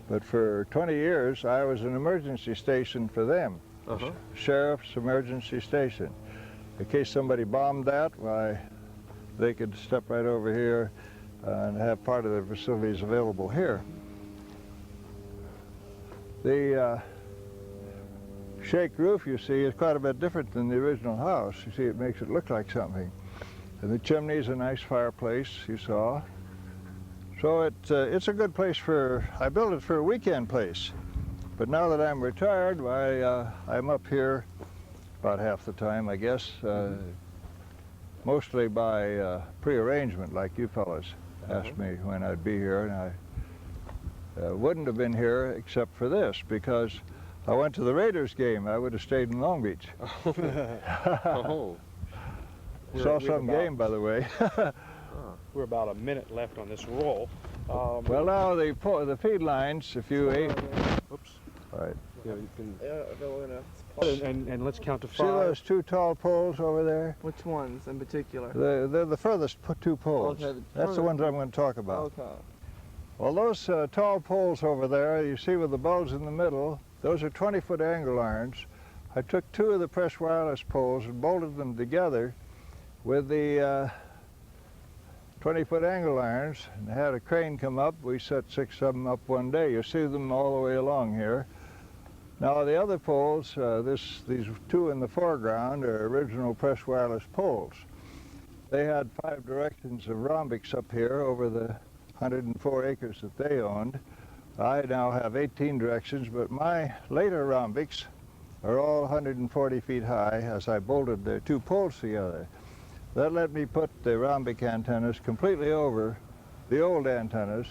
Speaker 1: But for 20 years, I was an emergency station for them. Sheriff's emergency station. In case somebody bombed that, why, they could step right over here and have part of their facilities available here. The shake roof, you see, is quite a bit different than the original house. You see, it makes it look like something. And the chimney is a nice fireplace, you saw. So it's a good place for, I built it for a weekend place. But now that I'm retired, why, I'm up here about half the time, I guess, mostly by pre-arrangement, like you fellas asked me when I'd be here, and I wouldn't have been here except for this, because I went to the Raiders game. I would have stayed in Long Beach.
Speaker 5: Oh.
Speaker 1: Saw some game, by the way.
Speaker 5: We're about a minute left on this roll.
Speaker 1: Well, now the feed lines, if you ate,
Speaker 5: Oops.
Speaker 1: all right.
Speaker 5: Yeah, you can,
Speaker 4: Yeah,
Speaker 5: and let's count to
Speaker 1: See
Speaker 5: 5.
Speaker 1: those two tall poles over there?
Speaker 4: which ones in particular?
Speaker 1: They're the furthest two poles.
Speaker 4: Okay,
Speaker 1: That's the ones I'm going to talk about.
Speaker 4: Okay.
Speaker 1: Well, those tall poles over there, you see with the bulbs in the middle, those are 20-foot angle irons. I took 2 of the press wireless poles and bolted them together with the 20-foot angle irons, and had a crane come up. We set 6 of them up one day. You see them all the way along here. Now the other poles, these 2 in the foreground are original press wireless poles. They had 5 directions of rhombics up here over the 104 acres that they owned. I now have 18 directions, but my later rhombics are all 140 feet high as I bolted the 2 poles together. That let me put the rhombic antennas completely over the old antennas,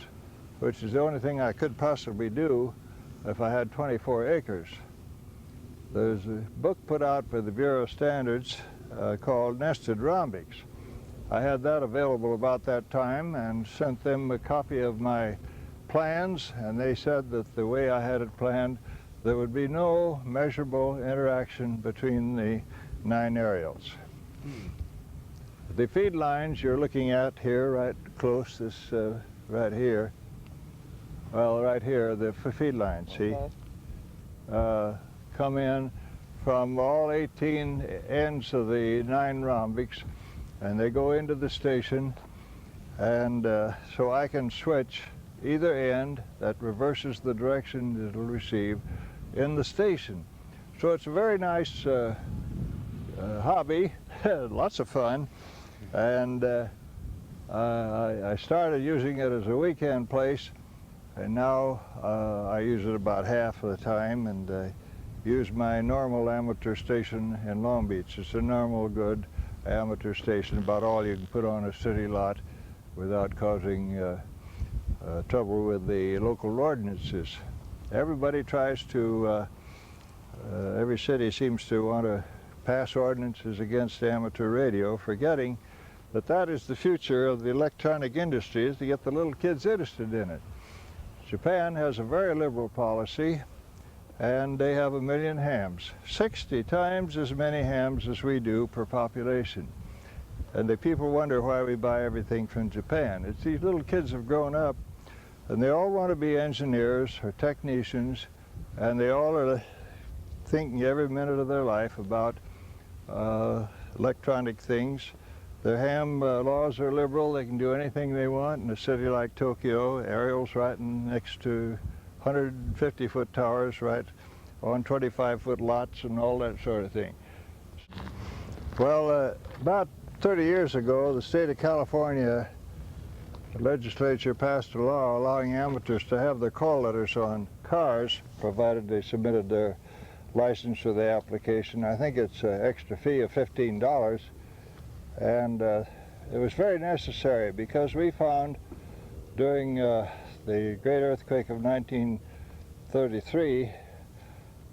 Speaker 1: which is the only thing I could possibly do if I had 24 acres. There's a book put out by the Bureau of Standards called Nested Rhombics. I had that available about that time and sent them a copy of my plans, and they said that the way I had it planned, there would be no measurable interaction between the 9 aerials. The feed lines you're looking at here, right close, this right here, well, right here, the feed lines, see, come in from all 18 ends of the 9 rhombics, and they go into the station, and so I can switch either end that reverses the direction it'll receive in the station. So it's a very nice hobby, lots of fun, and I started using it as a weekend place, and now I use it about half of the time, and use my normal amateur station in Long Beach. It's a normal, good amateur station, about all you can put on a city lot without causing trouble with the local ordinances. Everybody tries to, every city seems to want to pass ordinances against amateur radio, forgetting that that is the future of the electronic industry, is to get the little kids interested in it. Japan has a very liberal policy, and they have 1 million hams, 60 times as many hams as we do per population. And the people wonder why we buy everything from Japan. It's these little kids have grown up, and they all want to be engineers or technicians, and they all are thinking every minute of their life about electronic things. Their ham laws are liberal. They can do anything they want in a city like Tokyo. Aerials right next to 150-foot towers right on 25-foot lots and all that sort of thing. Well, about 30 years ago, the state of California legislature passed a law allowing amateurs to have their call letters on cars, provided they submitted their license for the application. I think it's an extra fee of $15. And it was very necessary because we found during the great earthquake of 1933,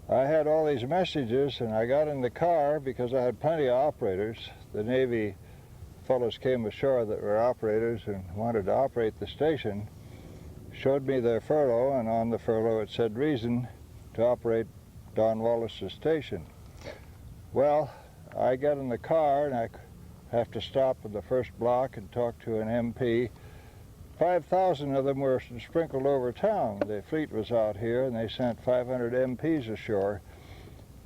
Speaker 1: I had all these messages, and I got in the car because I had plenty of operators. The Navy fellows came ashore that were operators and wanted to operate the station, showed me their furlough, and on the furlough it said reason to operate Don Wallace's station. Well, I got in the car and I have to stop at the first block and talk to an MP. 5,000 of them were sprinkled over town. The fleet was out here, and they sent 500 MPs ashore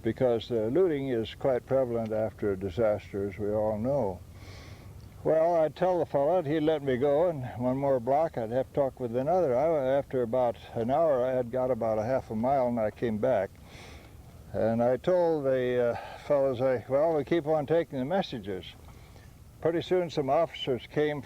Speaker 1: because looting is quite prevalent after a disaster, as we all know. Well, I'd tell the fellow, and he'd let me go, and one more block I'd have to talk with another. After about an hour, I had got about a half a mile, and I came back. And I told the fellows, well, we keep on taking the messages. Pretty soon some officers came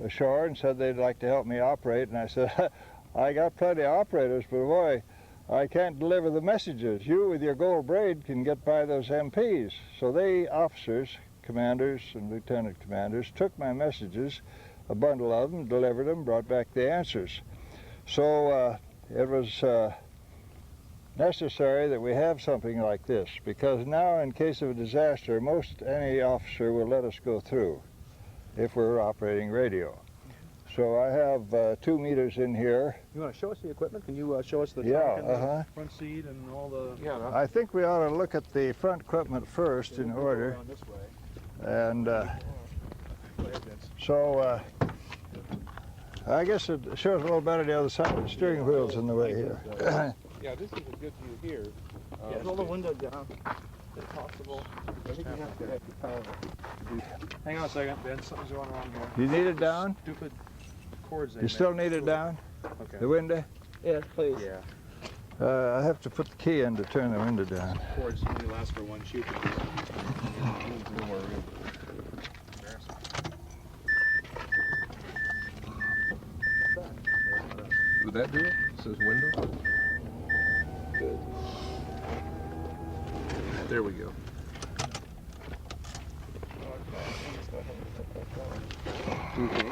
Speaker 1: ashore and said they'd like to help me operate, and I said, I got plenty of operators, but boy, I can't deliver the messages. You with your gold braid can get by those MPs. So they, officers, commanders and lieutenant commanders, took my messages, a bundle of them, delivered them, brought back the answers. So it was necessary that we have something like this, because now in case of a disaster, any officer will let us go through if we're operating radio. So I have 2 meters in here.
Speaker 3: You want to show us the equipment? Can you show us the
Speaker 1: Yeah,
Speaker 3: trunk and the front seat and all the...
Speaker 2: Yeah.
Speaker 1: I think we ought to look at the front equipment first in order.
Speaker 3: This way.
Speaker 1: And
Speaker 3: Go ahead, Vince.
Speaker 1: so I guess it shows a little better the other side. The steering wheel's in the way here.
Speaker 5: Yeah, this is a good view here.
Speaker 4: Yeah, roll the window down, if possible.
Speaker 3: Hang on a second, Ben. Something's going wrong here.
Speaker 1: You need it down?
Speaker 3: Stupid cords they
Speaker 1: You still
Speaker 3: make.
Speaker 1: need it down?
Speaker 3: Okay.
Speaker 1: The window?
Speaker 4: Yes, please.
Speaker 3: Yeah.
Speaker 1: I have to put the key in to turn the window down.
Speaker 3: Cords only last for one shoot.
Speaker 2: Would that do it? It says window.
Speaker 4: Good.
Speaker 2: There we go. Okay.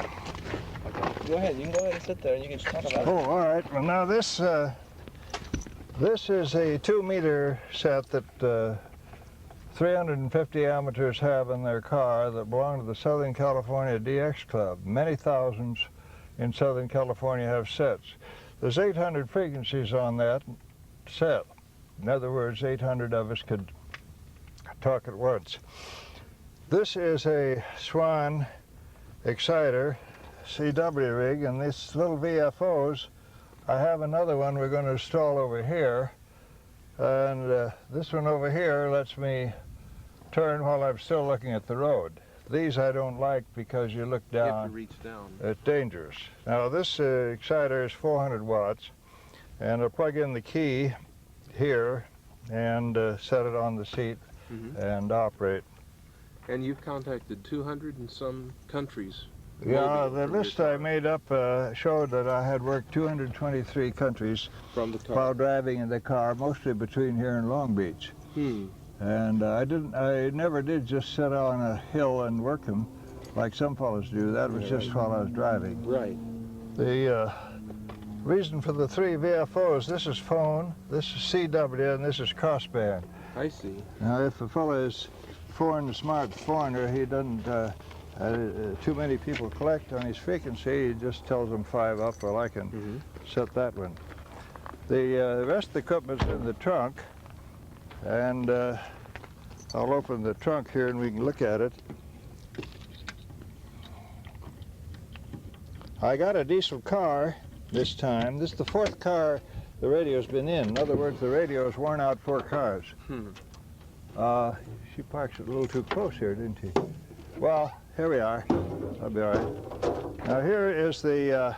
Speaker 4: Go ahead, you can go ahead and sit there and you can talk about
Speaker 1: Oh, all right. Well, now this is a 2-meter set that 350 amateurs have in their car that belong to the Southern California DX Club. Many thousands in Southern California have sets. There's 800 frequencies on that set. In other words, 800 of us could talk at once. This is a Swan exciter CW rig, and these little VFOs, I have another one we're going to install over here, and this one over here lets me turn while I'm still looking at the road. These I don't like because you look
Speaker 2: You have
Speaker 1: down.
Speaker 2: to reach down.
Speaker 1: It's dangerous. Now this exciter is 400 watts, and I'll plug in the key here and set it on the seat and operate.
Speaker 2: And you've contacted 200 and some countries.
Speaker 1: Yeah,
Speaker 2: globally
Speaker 1: the
Speaker 2: from your
Speaker 1: list I
Speaker 2: car.
Speaker 1: made up showed that I had worked 223 countries
Speaker 2: From the car.
Speaker 1: while driving in the car, mostly between here and Long Beach. And I never did just sit on a hill and work them like some fellows do. That was just while I was driving.
Speaker 2: Right.
Speaker 1: The reason for the 3 VFOs, this is phone, this is CW, and this is crossband.
Speaker 2: I see.
Speaker 1: Now, if a fellow is smart foreigner, he doesn't, too many people collect on his frequency, he just tells them 5 up, well, I can set that one. The rest of the equipment's in the trunk, and I'll open the trunk here and we can look at it. I got a diesel car this time. This is the 4th car the radio's been in. In other words, the radio's worn out 4 cars. She parks it a little too close here, didn't she? Well, here we are. I'll be all right. Now here is the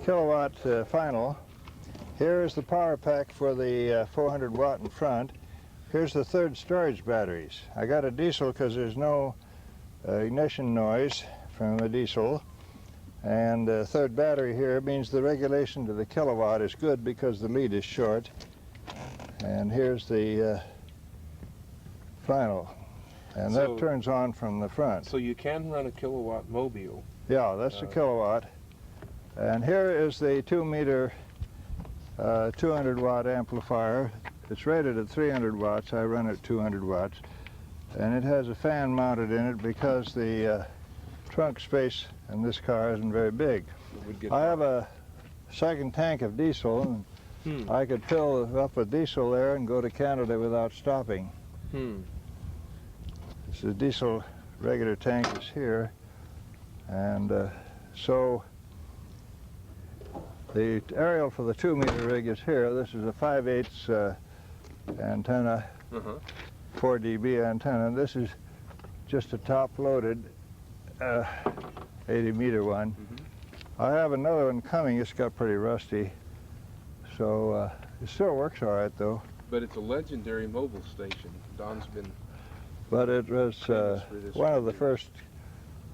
Speaker 1: kilowatt final. Here is the power pack for the 400 watt in front. Here's the 3rd storage batteries. I got a diesel because there's no ignition noise from the diesel. And the 3rd battery here means the regulation to the kilowatt is good because the lead is short. And here's the final. And
Speaker 2: So-
Speaker 1: that turns on from the front.
Speaker 2: So you can run a kilowatt mobile.
Speaker 1: Yeah, that's a kilowatt. And here is the 2-meter 200 watt amplifier. It's rated at 300 watts. I run at 200 watts. And it has a fan mounted in it because the trunk space in this car isn't very big.
Speaker 2: It would get
Speaker 1: I have a 2nd tank of diesel, and I could fill up with diesel there and go to Canada without stopping. This is diesel regular tank is here, and so the aerial for the 2-meter rig is here. This is a 5/8 antenna, 4 dB antenna, and this is just a top-loaded 80-meter one. I have another one coming. It's got pretty rusty, so it still works all right though.
Speaker 2: But it's a legendary mobile station. Don's been.
Speaker 1: But it was one of the first,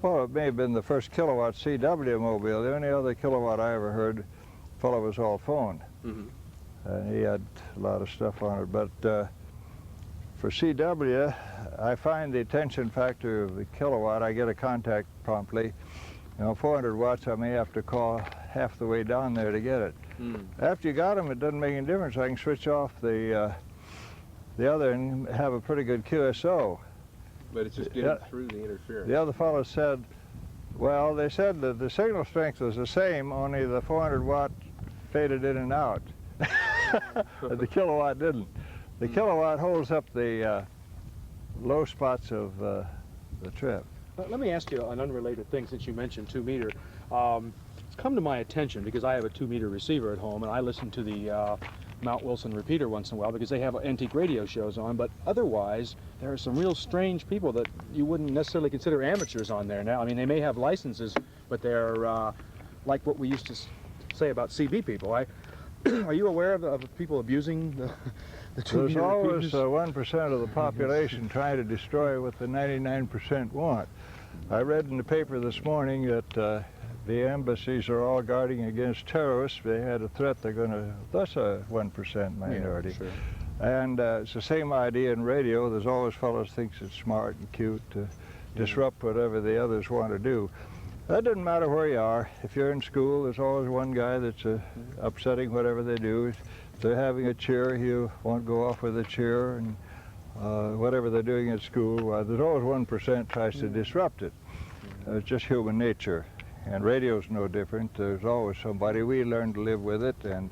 Speaker 1: well, it may have been the first kilowatt CW mobile. The only other kilowatt I ever heard, the fellow was all phone. And he had a lot of stuff on it. But for CW, I find the attention factor of the kilowatt, I get a contact promptly. You know, 400 watts, I may have to call half the way down there to get it. After you got them, it doesn't make any difference. I can switch off the other and have a pretty good QSO.
Speaker 2: But it's just getting through the interference.
Speaker 1: The other fellow said, well, they said that the signal strength was the same, only the 400 watt faded in and out. The kilowatt didn't. The kilowatt holds up the low spots of the trip.
Speaker 5: Let me ask you an unrelated thing since you mentioned 2-meter. It's come to my attention because I have a 2-meter receiver at home and I listen to the Mount Wilson repeater once in a while because they have antique radio shows on, but otherwise there are some real strange people that you wouldn't necessarily consider amateurs on there now. I mean, they may have licenses, but they're like what we used to say about CB people. Are you aware of people abusing the 2-meter
Speaker 1: There's always
Speaker 5: repeaters?
Speaker 1: 1% of the population trying to destroy what the 99% want. I read in the paper this morning that the embassies are all guarding against terrorists. They had a threat they're going to, that's a 1% minority.
Speaker 5: Yeah, sure.
Speaker 1: And it's the same idea in radio. There's always fellows thinks it's smart and cute to disrupt whatever the others want to do. That doesn't matter where you are. If you're in school, there's always one guy that's upsetting whatever they do. If they're having a cheer, he won't go off with a cheer, and whatever they're doing at school, there's always 1% tries to disrupt it. It's just human nature. And radio's no different. There's always somebody. We learn to live with it and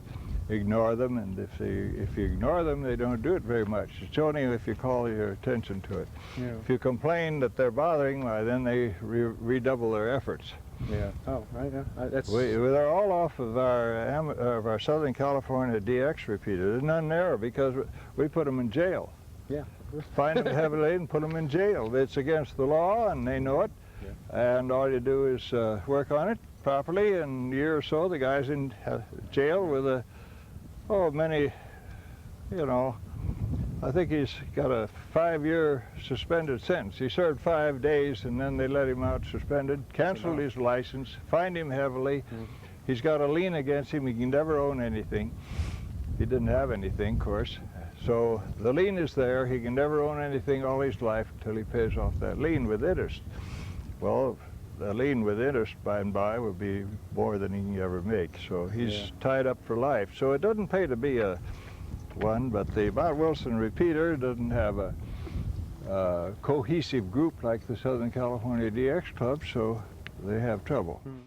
Speaker 1: ignore them, and if you ignore them, they don't do it very much. It's only if you call your attention to it.
Speaker 5: Yeah.
Speaker 1: If you complain that they're bothering, why, then they redouble their efforts.
Speaker 5: Yeah. Oh, right. Yeah. That's.
Speaker 1: They're all off of our Southern California DX repeater. There's none there because we put them in jail.
Speaker 5: Yeah.
Speaker 1: Find them heavily and put them in jail. It's against the law, and they know it. Yeah. And all you do is work on it properly, and a year or so, the guy's in jail with many, you know, I think he's got a 5-year suspended sentence. He served 5 days, and then they let him out suspended, canceled his license, fined him heavily. He's got a lien against him. He can never own anything. He didn't have anything, of course. So the lien is there. He can never own anything all his life until he pays off that lien with interest. Well, the lien with interest by and by will be more than he can ever make. So he's tied up for life. So it doesn't pay to be one, but the Mount Wilson repeater doesn't have a cohesive group like the Southern California DX Club, so they have trouble.